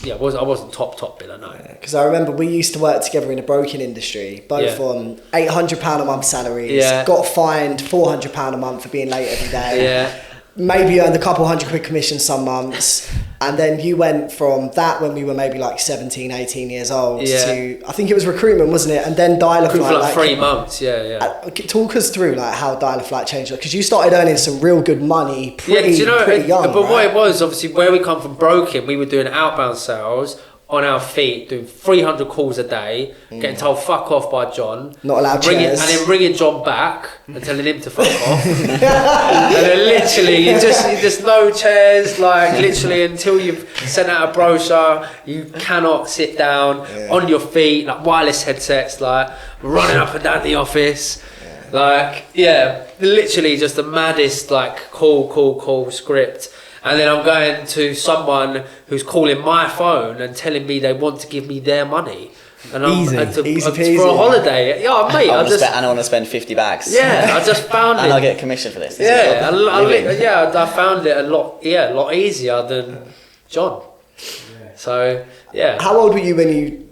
wasn't top biller, no. Because I remember we used to work together in the broking industry, both on £800 a month salaries. Yeah. Got fined £400 a month for being late every day. Yeah. Maybe earned a couple £100 commission some months, and then you went from that when we were maybe like 17, 18 years old to, I think it was recruitment, wasn't it? And then Dial a Flight. For like 3 months, yeah. Talk us through how Dial a Flight changed, because you started earning some real good money pretty young. But what it was, obviously, where we come from broking, we were doing outbound sales on our feet, doing 300 calls a day, getting told fuck off by John. Not allowed chairs. And then ringing John back and telling him to fuck off. And then literally, you just no chairs, literally until you've sent out a brochure, you cannot sit down on your feet, wireless headsets, running up and down the office. Literally just the maddest, call script. And then I'm going to someone who's calling my phone and telling me they want to give me their money. And easy peasy. For a holiday. Yeah, mate. I want to spend 50 bags. Yeah, I just found it. And I get a commission for this. I found it a lot easier than John. So, yeah. How old were you when you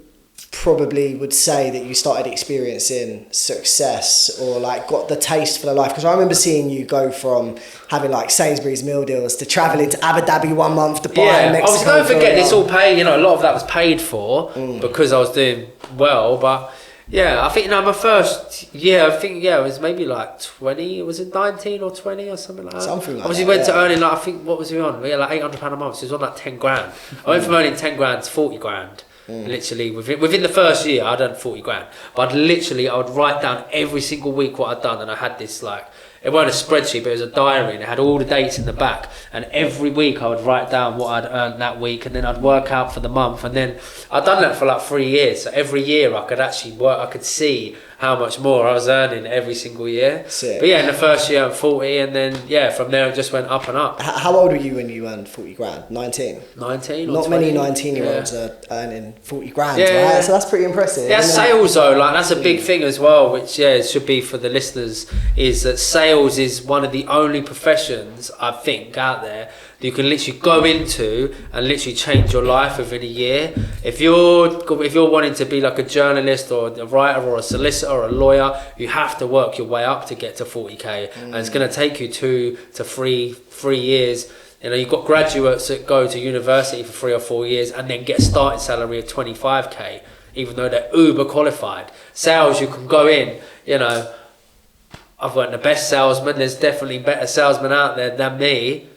probably would say that you started experiencing success or like got the taste for the life? Because I remember seeing you go from having like Sainsbury's meal deals to travelling to Abu Dhabi 1 month, Dubai, Mexico. Obviously, don't forget this all paid, a lot of that was paid for because I was doing well, but yeah, I think my first year, it was maybe like 20, was it 19 or 20 or something like that? Something like obviously that. Went to earning like, I think, what was we on? We had like £800 a month, so it was on like 10 grand. I went from earning 10 grand to 40 grand. Literally within the first year I'd done 40 grand, but I would write down every single week what I'd done, and I had this like, it wasn't a spreadsheet, but it was a diary, and it had all the dates in the back, and every week I would write down what I'd earned that week, and then I'd work out for the month, and then I'd done that for like 3 years, so every year I could actually work, I could see how much more I was earning every single year. Sick. But yeah, in the first year I'm 40, and then from there it just went up and up. How old were you when you earned 40 grand? 19? 19 or Not 20. many 19-year-olds are earning 40 grand, Yeah. right? So that's pretty impressive. Yeah, And then- sales though, like that's a big thing as well, which it should be for the listeners, is that sales is one of the only professions I think out there that you can literally go into and literally change your life within a year. If you're wanting to be like a journalist or a writer or a solicitor or a lawyer, you have to work your way up to get to 40k, and it's going to take you 2 to 3 years. You've got graduates that go to university for 3 or 4 years and then get a starting salary of 25k, even though they're uber qualified. Sales, you can go in, I've got the best salesman, there's definitely better salesmen out there than me,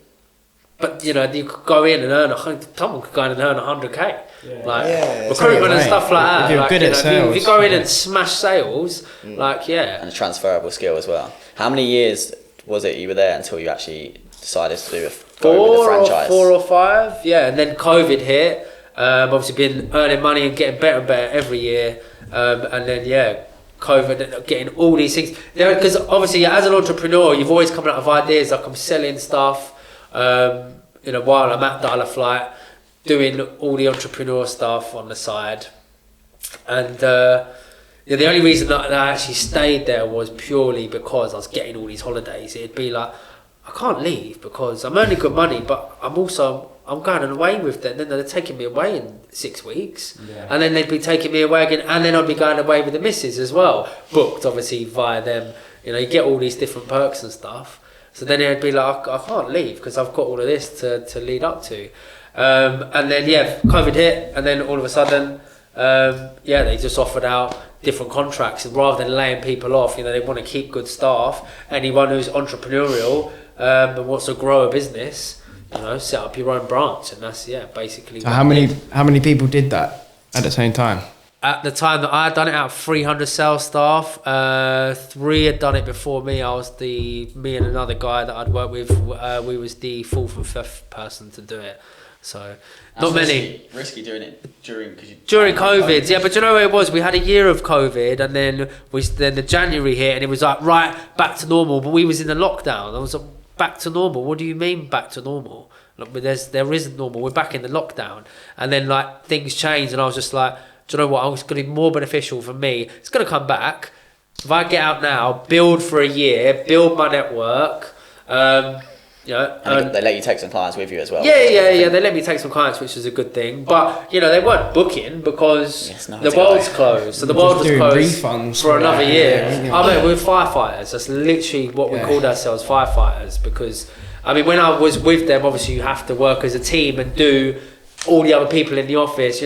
but you could go in and someone could go in and earn 100k. Recruitment and stuff like that. If you're good at sales. If you go in and smash sales, And a transferable skill as well. How many years was it you were there until you actually decided to go with the franchise? 4 or 5, and then COVID hit. Obviously been earning money and getting better and better every year, and then COVID, getting all these things. Because obviously as an entrepreneur, you've always coming out of ideas, like I'm selling stuff, while I'm at Dollar Flight, doing all the entrepreneur stuff on the side. And the only reason that I actually stayed there was purely because I was getting all these holidays. It'd be like, I can't leave because I'm earning good money, but I'm going away with them. Then they're taking me away in 6 weeks, and then they'd be taking me away again, and then I'd be going away with the missus as well, booked obviously via them. You get all these different perks and stuff. So then it'd be like, I can't leave because I've got all of this to lead up to. And then COVID hit, and then all of a sudden, they just offered out different contracts, and rather than laying people off, they want to keep good staff. Anyone who's entrepreneurial and wants to grow a business, set up your own branch, and that's basically. So how many people did that at the same time? At the time that I had done it, out of 300 sales staff, 3 had done it before me. Me and another guy that I'd worked with, we was the 4th and 5th person to do it. So not many. Risky doing it during COVID, yeah. But you know what it was? We had a year of COVID, and then the January hit, and it was like right back to normal. But we was in the lockdown. I was like, back to normal. What do you mean back to normal? Look, there isn't normal. We're back in the lockdown, and then like things changed, and I was just like, do you know what? It's going to be more beneficial for me. It's going to come back if I get out now, build for a year, build my network. And they let you take some clients with you as well. Yeah. They let me take some clients, which is a good thing. But they weren't booking because the world's closed. So the world was closed for another year. We're firefighters. That's literally what we called ourselves, firefighters. Because when I was with them, obviously you have to work as a team and do all the other people in the office.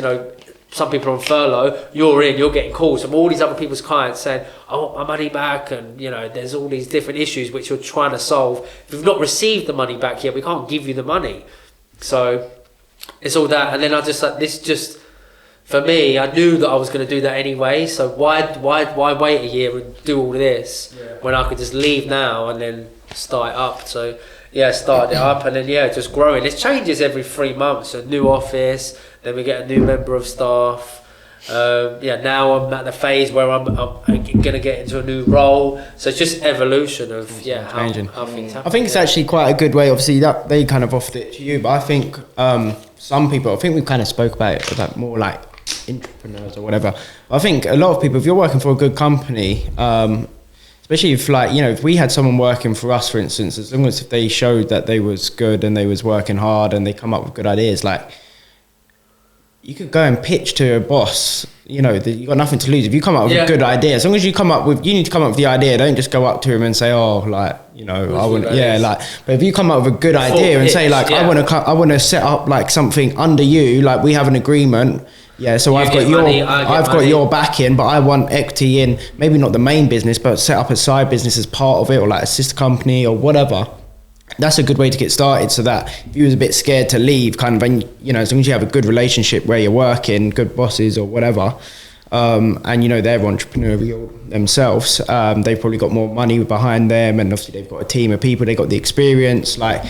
Some people are on furlough, you're getting calls from all these other people's clients saying, I want my money back, and there's all these different issues which you're trying to solve. If you've not received the money back yet, we can't give you the money. So it's all that, and then I just like this. Just for me, I knew that I was going to do that anyway. So why wait a year and do all this when I could just leave now and then start it up? So started it up, and then just growing. It changes every 3 months. A new office. Then we get a new member of staff. Now I'm at the phase where I'm going to get into a new role. So it's just evolution of how things happen. I think it's actually quite a good way. Obviously, that they kind of offered it to you, but I think some people. I think we kind of spoke about it, about more like entrepreneurs or whatever. I think a lot of people, if you're working for a good company, especially if if we had someone working for us, for instance, as long as if they showed that they was good and they was working hard and they come up with good ideas, you could go and pitch to a boss. You know, you got nothing to lose if you come up with a good idea. As long as you need to come up with the idea. Don't just go up to him and say, "Oh, like, you know, I want." Yeah, like. But if you come up with a good idea and say, like, I want to set up like something under you. Like, we have an agreement. Yeah, so I've got your backing, but I want equity in maybe not the main business, but set up a side business as part of it, or like a sister company or whatever. That's a good way to get started, so that if you was a bit scared to leave, kind of, and you know, as long as you have a good relationship where you're working, good bosses or whatever, and you know they're entrepreneurial themselves, they've probably got more money behind them, and obviously they've got a team of people, they've got the experience. Like,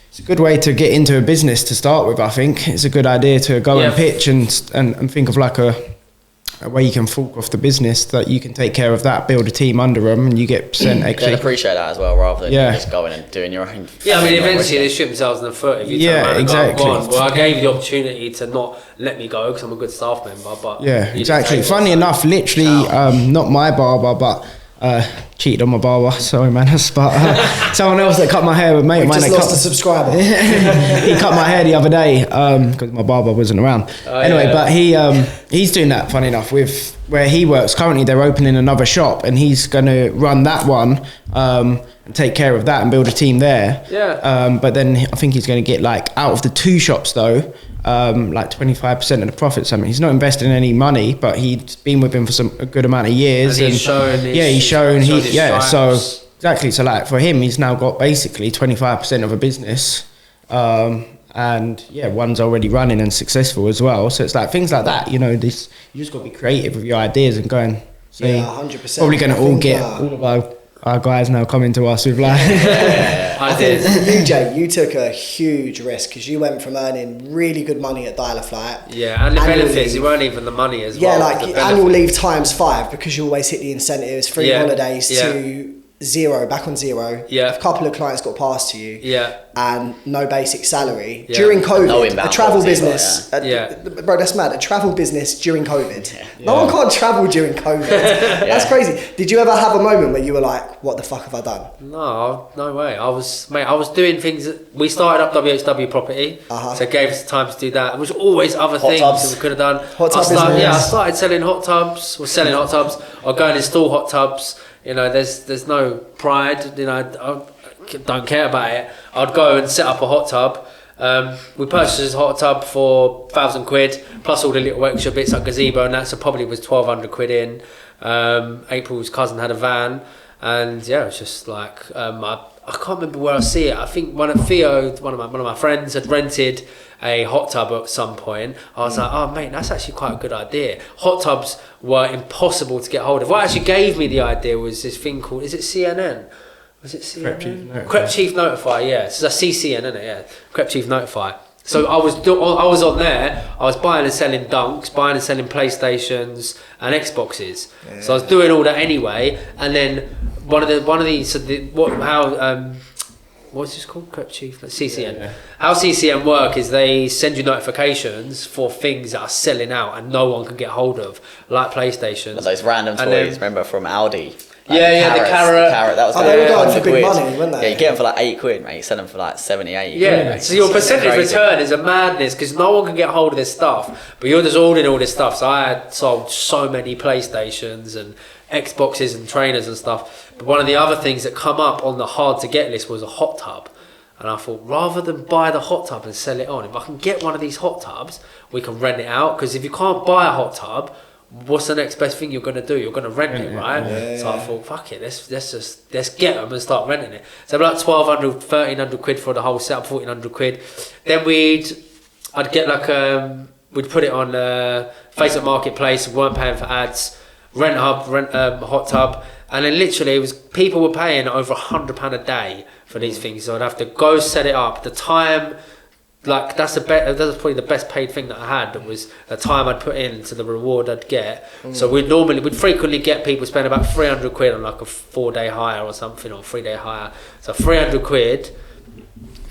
it's a good way to get into a business to start with. I think it's a good idea to go and pitch and think of like a way you can fork off the business, that you can take care of that, build a team under them, and you get percent extra. They'd appreciate that as well, rather than just going and doing your own. Yeah, I mean, eventually they shoot themselves in the foot if you turn around and go, well, I gave you the opportunity to not let me go because I'm a good staff member, but exactly. Funny enough, literally, not my barber, but cheated on my barber. Sorry, man. But someone else that cut my hair, a mate of mine. Just lost a subscriber. He cut my hair the other day because my barber wasn't around. But he's doing that. Funny enough, with where he works currently, they're opening another shop, and he's going to run that one and take care of that and build a team there. But then I think he's going to get, like, out of the 2 shops though, like 25% of the profits. I mean, he's not investing any money, but he's been with him for a good amount of years, and he's shown. So exactly. So like for him, he's now got basically 25% of a business, and one's already running and successful as well. So it's like things like that. You know, you just got to be creative with your ideas and go and say. 100%. Probably going to all get all of our guys now coming to us with like. I think for you, Jay, you took a huge risk because you went from earning really good money at Dial-A-Flight. Yeah, and the benefits, it weren't even the money as well. Yeah, like annual leave ×5 because you always hit the incentives, free holidays to zero, back on zero. Yeah. A couple of clients got passed to you. Yeah. And no basic salary. During COVID, a travel business. Bro, that's mad. A travel business during COVID. Yeah. No one can't travel during COVID. That's crazy. Did you ever have a moment where you were like, what the fuck have I done? No way. I was doing things. We started up WHW property, so it gave us the time to do that. There was always other things that we could have done. I started selling hot tubs. I'd go and install hot tubs. You know, there's no pride. You know, I don't care about it. I'd go and set up a hot tub. We purchased a hot tub for £1,000 plus all the little extra bits like gazebo and that. So probably was £1,200 in. April's cousin had a van, and it was just like I can't remember where I see it. I think one of my friends had rented a hot tub at some point. I was like, oh mate, that's actually quite a good idea. Hot tubs were impossible to get hold of. What actually gave me the idea was this thing called, is it CNN? Was it CNN? Crep Chief Notify, yeah. So that's CCN, isn't it? Yeah. Crep Chief Notify. So I was on there. I was buying and selling dunks, buying and selling PlayStations and Xboxes. Yeah. So I was doing all that anyway. And then what's this called? Crep Chief? CCN. Yeah. How CCN work is they send you notifications for things that are selling out and no one can get hold of, like PlayStations. But those random toys, remember, from Aldi? Like the carrot. That was they were going for big money, weren't they? Yeah, you get them for like £8, mate. You sell them for like 78. Yeah, so your percentage return is a madness because no one can get hold of this stuff. But you're just ordering all this stuff. So I had sold so many PlayStations and Xboxes and trainers and stuff. But one of the other things that come up on the hard to get list was a hot tub. And I thought, rather than buy the hot tub and sell it on, if I can get one of these hot tubs, we can rent it out. Because if you can't buy a hot tub, what's the next best thing you're going to do? You're going to rent it, right? Yeah. So I thought, fuck it, let's get them and start renting it. So like £1,200, £1,300 for the whole setup, £1,400. Then I'd get like we'd put it on Facebook Marketplace. We weren't paying for ads. Rent a hot tub, and then literally it was people were paying over £100 a day for these things. So I'd have to go set it up. The time. Like that's probably the best paid thing that I had. That was the time I'd put in to the reward I'd get. So we'd frequently get people spend about £300 on like a 4-day hire or something, or 3-day hire. So £300.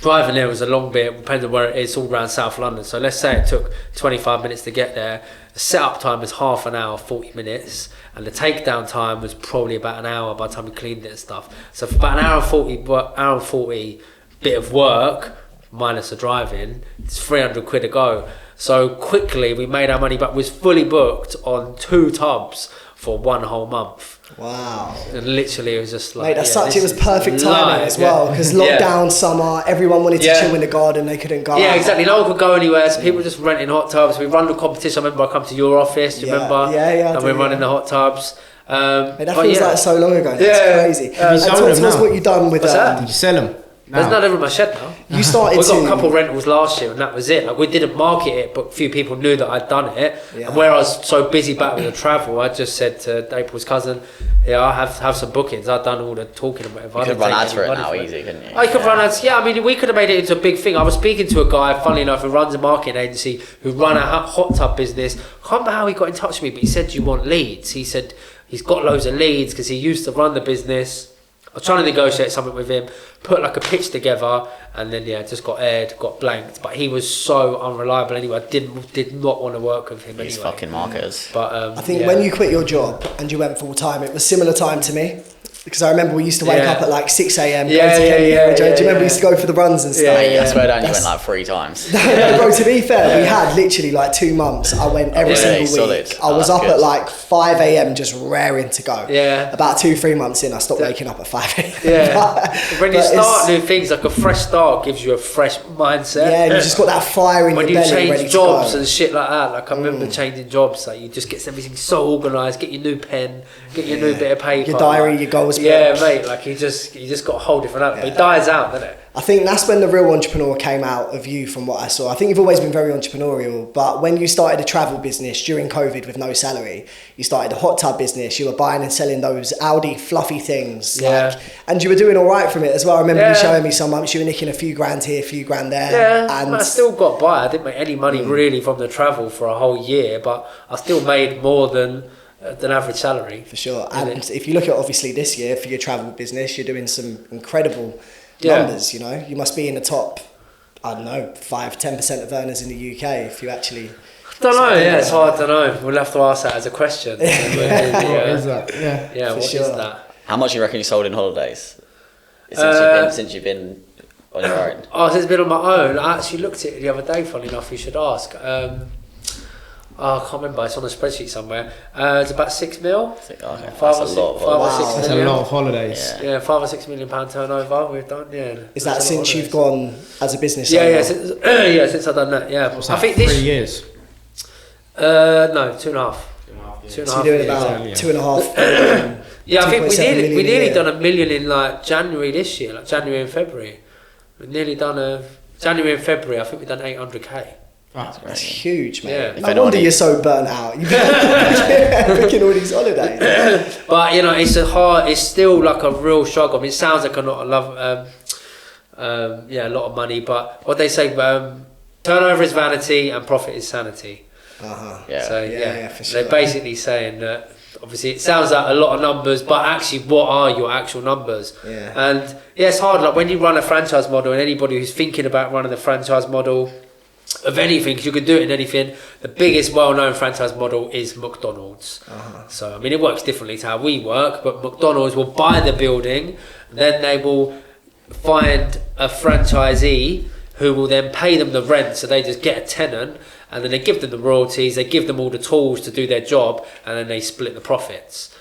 Driving there was a long bit, depending on where it is. It's all around South London. So let's say it took 25 minutes to get there. The setup time was half an hour, 40 minutes, and the takedown time was probably about an hour by the time we cleaned it and stuff. So for about an hour and 40 bit of work, minus the driving, it's £300 a go. So quickly we made our money back. We was fully booked on 2 tubs for 1 whole month. Wow. And literally it was just like... Mate, it was perfect timing as well, because lockdown, summer, everyone wanted to chill in the garden, they couldn't go out. Yeah, exactly. No one could go anywhere, so people were just renting hot tubs. We run the competition. I remember I come to your office, do you remember? Yeah. And we're running the hot tubs. Mate, that feels like so long ago. That's crazy. Have you sold them now? What you've done with that? Did you sell them? There's none over my shed now. You started we got a couple rentals last year and that was it. Like, we didn't market it, but a few people knew that I'd done it. Yeah. And where I was so busy back with the travel, I just said to April's cousin, I have some bookings. I've done all the talking and whatever. You could run ads for it now easy, couldn't you? I could run ads. Yeah, I mean, we could have made it into a big thing. I was speaking to a guy, funnily enough, who runs a marketing agency, who run a hot tub business. I can't remember how he got in touch with me, but he said, do you want leads? He said he's got loads of leads because he used to run the business. I was trying to negotiate something with him, put like a pitch together, and then just got aired, got blanked. But he was so unreliable anyway. I did not want to work with him These anyway. fucking marketers. But I think when you quit your job and you went full time, it was similar time to me. Because I remember we used to wake up at like 6 a.m. Do you remember we used to go for the runs and stuff? I swear down, you went like 3 times. Bro, to be fair, we had literally like 2 months. I went every single week. Solid. I was up at like 5 a.m. just raring to go. Yeah. About 2-3 months in, I stopped waking up at 5 a.m. Yeah. When you start new things, like a fresh start gives you a fresh mindset. Yeah, and you just got that fire in your belly. When you ready change to jobs go. and shit like that, like I remember changing jobs, like you just get everything so organised, get your new pen, get your new bit of paper. Your diary, your goals. Yeah, mate, like you just got a whole different outlook. It dies out, doesn't it? I think that's when the real entrepreneur came out of you, from what I saw. I think you've always been very entrepreneurial, but when you started a travel business during COVID with no salary, you started a hot tub business, you were buying and selling those Audi fluffy things, and you were doing all right from it as well. I remember you showing me some months you were nicking a few grand here, a few grand there. Yeah, and I still got by. I didn't make any money really from the travel for a whole year, but I still made more than average salary. For sure. And if you look at obviously this year for your travel business, you're doing some incredible numbers, you know. You must be in the top, I don't know, 5-10% of earners in the UK if you actually... I don't know, it's hard to know. We'll have to ask that as a question. What is that? Yeah, what is that? How much do you reckon you sold in holidays? Since you've been on your own? Since I've been on my own, I actually looked at it the other day, funny enough, you should ask. I can't remember, it's on a spreadsheet somewhere. It's about 6 mil. Okay, that's a lot of holidays. Yeah, 5 or 6 million pound turnover we've done. Yeah. Is that since you've gone as a business? Yeah, since I've done that. Yeah. What's that, I think 3 years. No, 2.5. 2.5. So you're doing about 2.5. Yeah, I think we nearly done $1 million in like January this year, like January and February. We nearly done January and February. I think we've done 800k. That's huge, man. Yeah. No wonder you're so burnt out. You've been booking all these holidays. But you know, it's still like a real struggle. I mean, it sounds like a lot of money, but what they say, turnover is vanity and profit is sanity. Yeah. So for sure. They're basically saying that. Obviously, it sounds like a lot of numbers, but actually, what are your actual numbers? Yeah. And it's hard. Like when you run a franchise model, and anybody who's thinking about running a franchise model of anything, because you can do it in anything. The biggest well-known franchise model is McDonald's. So I mean, it works differently to how we work, but McDonald's will buy the building, then they will find a franchisee who will then pay them the rent, so they just get a tenant, and then they give them the royalties, they give them all the tools to do their job, and then they split the profits.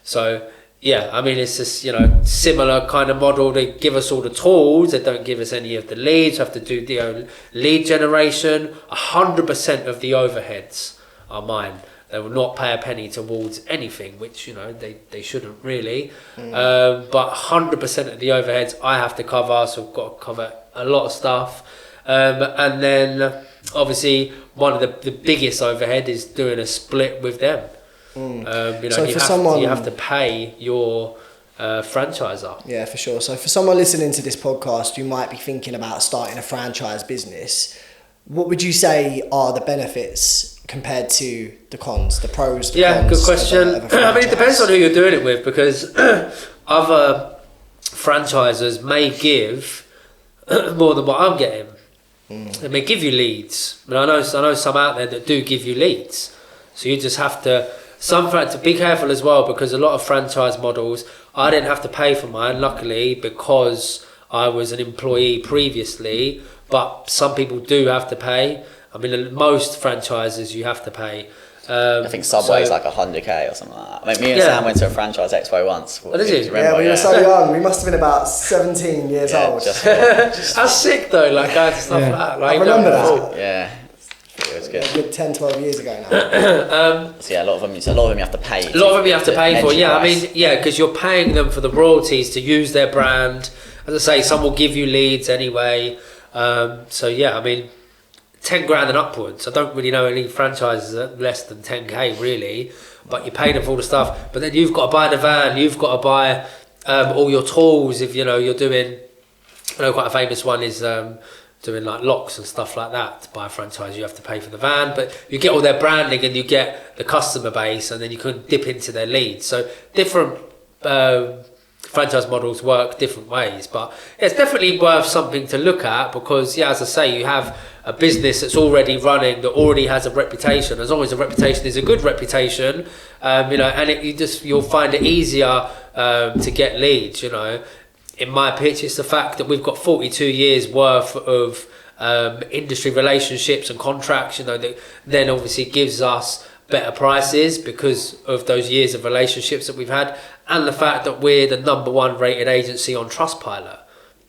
So yeah, I mean, it's just, similar kind of model. They give us all the tools, they don't give us any of the leads. We have to do the lead generation. 100% of the overheads are mine. They will not pay a penny towards anything, which, they shouldn't really. But 100% of the overheads I have to cover, so I've got to cover a lot of stuff. And then, obviously, one of the biggest overhead is doing a split with them. So you have to pay your franchisor. Yeah, for sure. So for someone listening to this podcast, you might be thinking about starting a franchise business. What would you say are the benefits compared to the cons, the pros, the cons? Good question. I mean, it depends on who you're doing it with, because other franchisors may give more than what I'm getting. They may give you leads. I mean, I know some out there that do give you leads. So you just have to be careful as well, because a lot of franchise models, I didn't have to pay for mine, luckily, because I was an employee previously, but some people do have to pay. I mean, most franchises you have to pay. I think Subway's like 100k or something like that. I mean, me and Sam went to a franchise expo once. Oh, did you? Yeah, we were so young. We must have been about 17 years old. That's sick though, like going to stuff like that. Like, I remember that. Yeah. It was good. A good 10, 12 years ago now. So yeah, a lot of them you have to pay. A lot of them you have to pay for, yeah. I mean, yeah, because you're paying them for the royalties to use their brand. As I say, some will give you leads anyway. So yeah, I mean, 10 grand and upwards. I don't really know any franchises at less than 10k really, but you pay them for all the stuff. But then you've got to buy the van, you've got to buy all your tools. If you know you're doing, I know quite a famous one is doing like locks and stuff like that. To buy a franchise, you have to pay for the van, but you get all their branding and you get the customer base, and then you can dip into their leads. So different franchise models work different ways, but it's definitely worth something to look at because, yeah, as I say, you have a business that's already running, that already has a reputation. As long as the reputation is a good reputation, you know, and you'll find it easier to get leads. You know, in my pitch, it's the fact that we've got 42 years worth of industry relationships and contracts. You know, that then obviously gives us better prices because of those years of relationships that we've had, and the fact that we're the #1 rated agency on Trustpilot.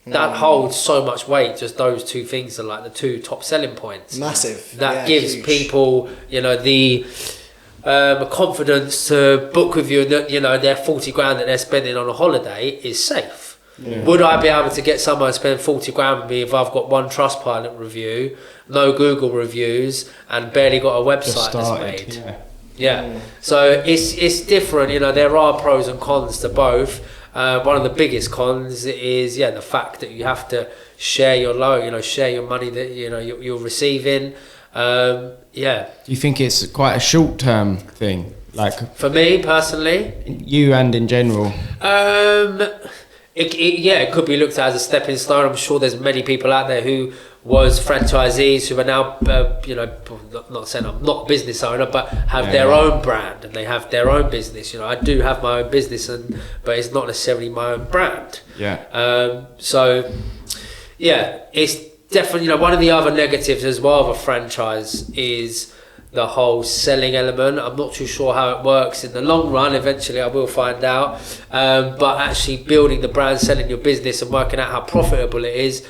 That holds so much weight. Just those two things are like the two top selling points. Massive. That gives people, you know, the confidence to book with you, and that, you know, their 40 grand that they're spending on a holiday is safe. Yeah. Would I be able to get someone to spend 40 grand with me if I've got one Trustpilot review, no Google reviews, and barely got a website that's made? Yeah. So it's different. You know, there are pros and cons to both. One of the biggest cons is the fact that you have to share your loan. You know, share your money that you're receiving. Do you think it's quite a short-term thing? Like for me personally, you and in general. It could be looked at as a stepping stone. I'm sure there's many people out there who was franchisees who are now, not saying I'm not a business owner, but have their own brand and they have their own business. You know, I do have my own business, but it's not necessarily my own brand. It's definitely, one of the other negatives as well of a franchise is the whole selling element. I'm not too sure how it works in the long run. Eventually I will find out. But actually building the brand, selling your business and working out how profitable it is,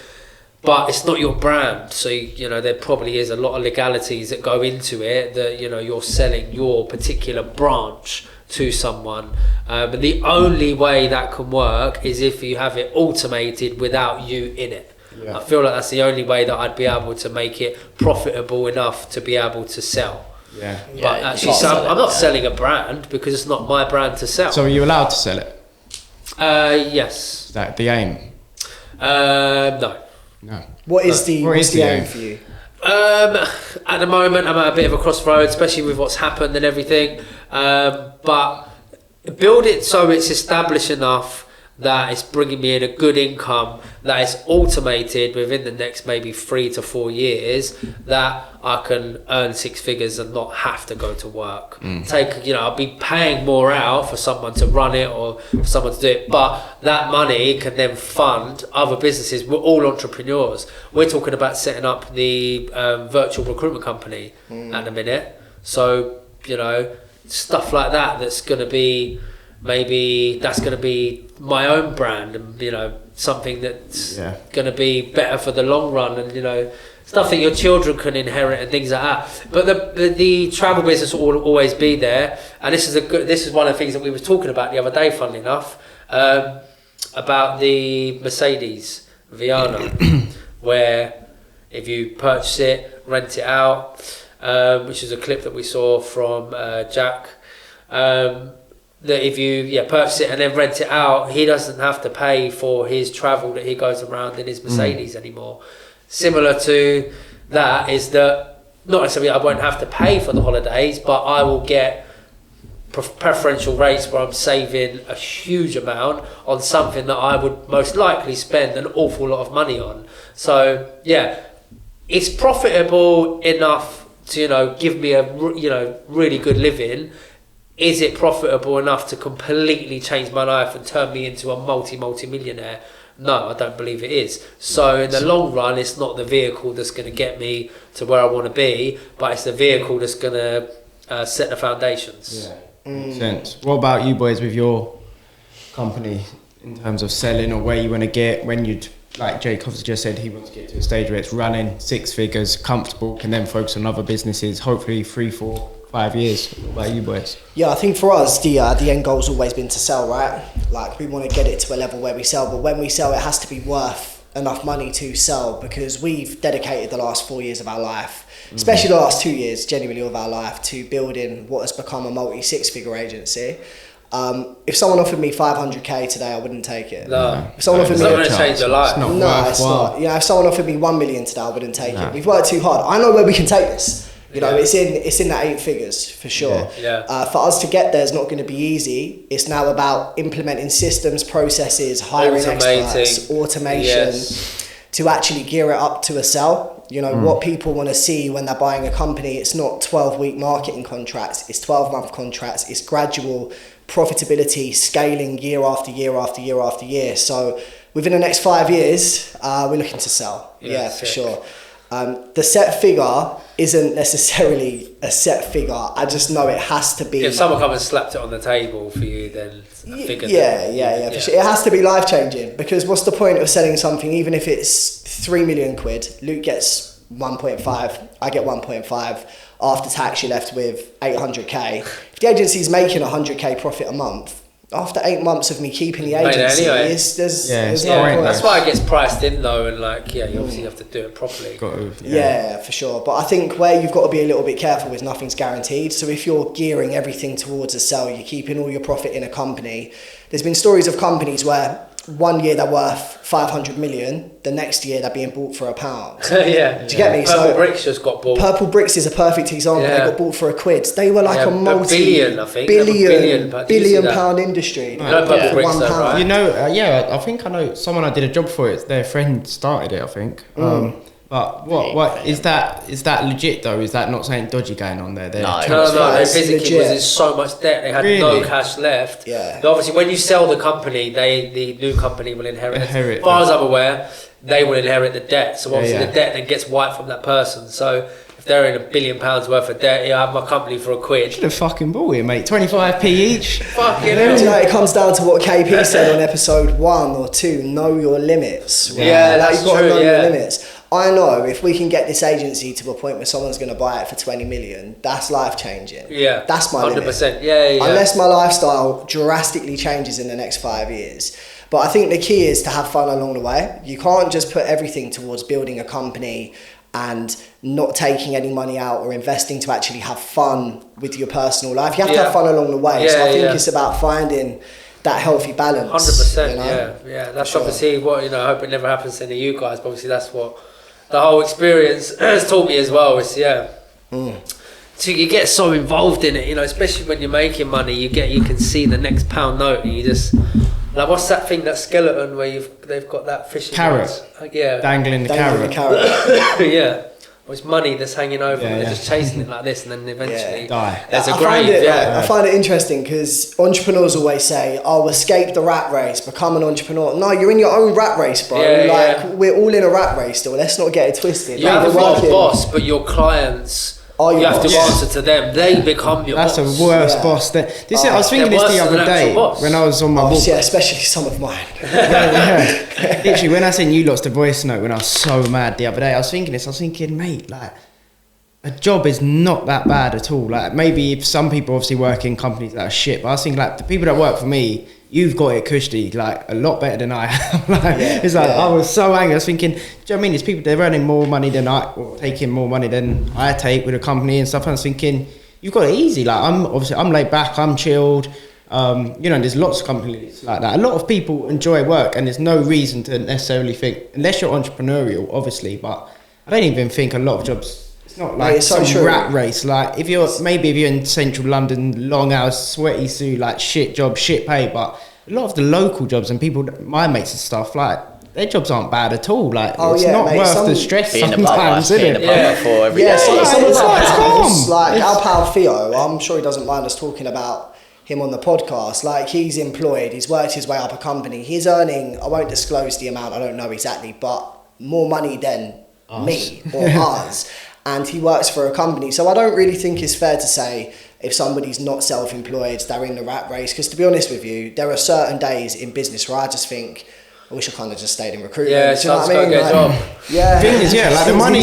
but it's not your brand. So, there probably is a lot of legalities that go into it that, you're selling your particular branch to someone. But the only way that can work is if you have it automated without you in it. I feel like that's the only way that I'd be able to make it profitable enough to be able to sell. But actually, I'm not selling a brand because it's not my brand to sell. So are you allowed to sell it? Yes. Is that the aim? No. What's the aim for you? At the moment, I'm at a bit of a crossroads, especially with what's happened and everything. But build it so it's established enough that it's bringing me in a good income, that it's automated within the next maybe 3 to 4 years, that I can earn 6 figures and not have to go to work. I'll be paying more out for someone to run it or for someone to do it, but that money can then fund other businesses. We're all entrepreneurs. We're talking about setting up the virtual recruitment company at the minute. So, stuff like that's going to be, maybe that's going to be my own brand, and something that's going to be better for the long run, and stuff that your children can inherit and things like that. But the travel business will always be there, and this is one of the things that we were talking about the other day, funnily enough, about the Mercedes Viana, where if you purchase it, rent it out, which is a clip that we saw from Jack. That if you purchase it and then rent it out, he doesn't have to pay for his travel that he goes around in his Mercedes anymore. Similar to that is that not necessarily I won't have to pay for the holidays, but I will get preferential rates where I'm saving a huge amount on something that I would most likely spend an awful lot of money on. So it's profitable enough to give me a really good living. Is it profitable enough to completely change my life and turn me into a multi-millionaire? No, I don't believe it is. So in the long run, it's not the vehicle that's going to get me to where I want to be, but it's the vehicle that's going to set the foundations. Yeah, makes sense. What about you boys with your company in terms of selling or where you want to get when you'd, like Jacob's just said, he wants to get to a stage where it's running 6 figures, comfortable, can then focus on other businesses, hopefully 3, 4, 5 years. What about you boys? Yeah, I think for us, the end goal's always been to sell, right? Like, we want to get it to a level where we sell, but when we sell, it has to be worth enough money to sell, because we've dedicated the last 4 years of our life, especially the last 2 years, genuinely of our life, to building what has become a multi-6-figure agency. If someone offered me 500k today, I wouldn't take it. No. If someone offered it's me, not going to change your life. It's not. You know, if someone offered me 1 million today, I wouldn't take it. We've worked too hard. I know where we can take this. You know, it's in that 8 figures for sure. For us to get there is not going to be easy. It's now about implementing systems, processes, hiring experts, automation, to actually gear it up to a sell. You know, what people want to see when they're buying a company, it's not 12-week marketing contracts, it's 12-month contracts, it's gradual profitability, scaling year after year after year after year. So within the next 5 years, we're looking to sell. Yeah, for sure. The set figure isn't necessarily a set figure. I just know it has to be. If someone come and slapped it on the table for you, then a figure. For sure. It has to be life changing, because what's the point of selling something even if it's 3 million quid? Luke gets 1.5. I get 1.5. After tax, you're left with 800k. If the agency's making 100k profit a month, after 8 months of me keeping the agency, there's no point. That's why it gets priced in though, and like, you obviously have to do it properly. Yeah, for sure. But I think where you've got to be a little bit careful is nothing's guaranteed. So if you're gearing everything towards a sell, you're keeping all your profit in a company. There's been stories of companies where 1 year they're worth 500 million, the next year they're being bought for £1. Do you get me? Purple Bricks just got bought. Purple Bricks is a perfect example. They got bought for £1. They were like a billion pound industry. Purple Bricks though, right? You know, I think I know someone I did a job for it. Their friend started it, I think. But what is that? Is that legit though? Is that not something dodgy going on there? No. They physically was in so much debt. They had no cash left. Yeah. But obviously, when you sell the company, the new company will inherit. As far as I'm aware, they will inherit the debt. So obviously, the debt then gets wiped from that person. So if they're in £1 billion worth of debt, I have my company for £1. Should have fucking bought it, mate. 25p each. Fucking hell. You know, it comes down to what KP said on episode 1 or 2. Know your limits. Right? Yeah, that's you've got true. to know your limits. I know if we can get this agency to a point where someone's going to buy it for 20 million, that's life changing. Yeah, that's my 100%. limit. Yeah. Unless my lifestyle drastically changes in the next 5 years. But I think the key is to have fun along the way. You can't just put everything towards building a company and not taking any money out or investing to actually have fun with your personal life. You have to have fun along the way. So I think it's about finding that healthy balance. 100%. You know? Yeah. That's obviously what, I hope it never happens to any of you guys, but obviously that's what the whole experience has taught me as well. Is so you get so involved in it, especially when you're making money. You can see the next pound note, and you just like, what's that thing, that skeleton where they've got that fishing carrot, dangling the carrot. Yeah. Well, it's money that's hanging over and they're just chasing it like this, and then eventually die. There's a grave. I find it interesting because entrepreneurs always say, escape the rat race, become an entrepreneur. No, you're in your own rat race, bro. We're all in a rat race still. Let's not get it twisted. You have a boss, but your clients, you have to answer to them. They become your boss. That's a worse boss. I was thinking this the other day when I was on my walk. Yeah, especially some of mine. Literally, when I sent you lots the voice note when I was so mad the other day, I was thinking, mate, like, a job is not that bad at all. Like, maybe if some people obviously work in companies that are shit, but I was thinking, like, the people that work for me, you've got it cushy, like, a lot better than I have. I was so angry. I was thinking, do you know what I mean? It's people, they're earning more money than or taking more money than I take with a company and stuff. And I was thinking, you've got it easy. Like, I'm laid back, I'm chilled. There's lots of companies like that. A lot of people enjoy work, and there's no reason to necessarily think, unless you're entrepreneurial, obviously, but I don't even think a lot of jobs, it's not like some rat race. Like, if you're in central London, long hours, sweaty suit, like shit job, shit pay, but a lot of the local jobs and people, my mates and stuff, like, their jobs aren't bad at all. Like, it's not worth the stress sometimes, is it? Some of our pals, like our pal Theo, I'm sure he doesn't mind us talking about him on the podcast. Like, he's employed, he's worked his way up a company. He's earning, I won't disclose the amount, I don't know exactly, but more money than me or us. And he works for a company. So I don't really think it's fair to say if somebody's not self-employed, they're in the rat race. Because to be honest with you, there are certain days in business where I just think, I wish I kind of just stayed in recruitment. Yeah, do you know someone's what I mean? got to get a Like, job. yeah. Thing is, yeah, like the money.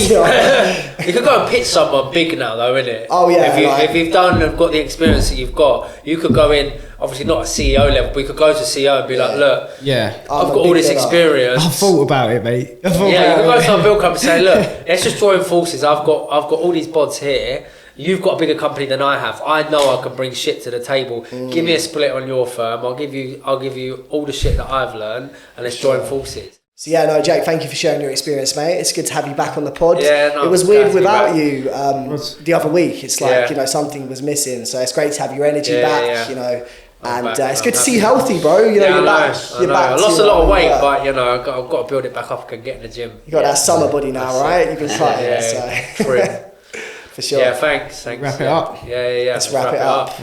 You could go and pitch someone big now, though, innit? Oh, yeah, If you've got the experience that you've got, you could go in, obviously not at CEO level, but you could go to CEO and be like, look, Yeah. I've got all this experience. I thought about it, mate. You could go to some bill company and say, look, let's just join forces. I've got all these bods here. You've got a bigger company than I have. I know I can bring shit to the table. Give me a split on your firm. I'll give you all the shit that I've learned, and let's join forces. So yeah, no, Jake, thank you for sharing your experience, mate. It's good to have you back on the pod. Yeah, no, it was it's weird glad to be without back. you the other week. It's like, something was missing. So it's great to have your energy back, and it's good to see you healthy, bro. You're back. You're back. I lost a lot of weight, but I've got to build it back up and get in the gym. You got that summer body now, right? You've been cutting, true. For sure. Yeah, thanks. Wrap it up. Yeah. Let's wrap it up.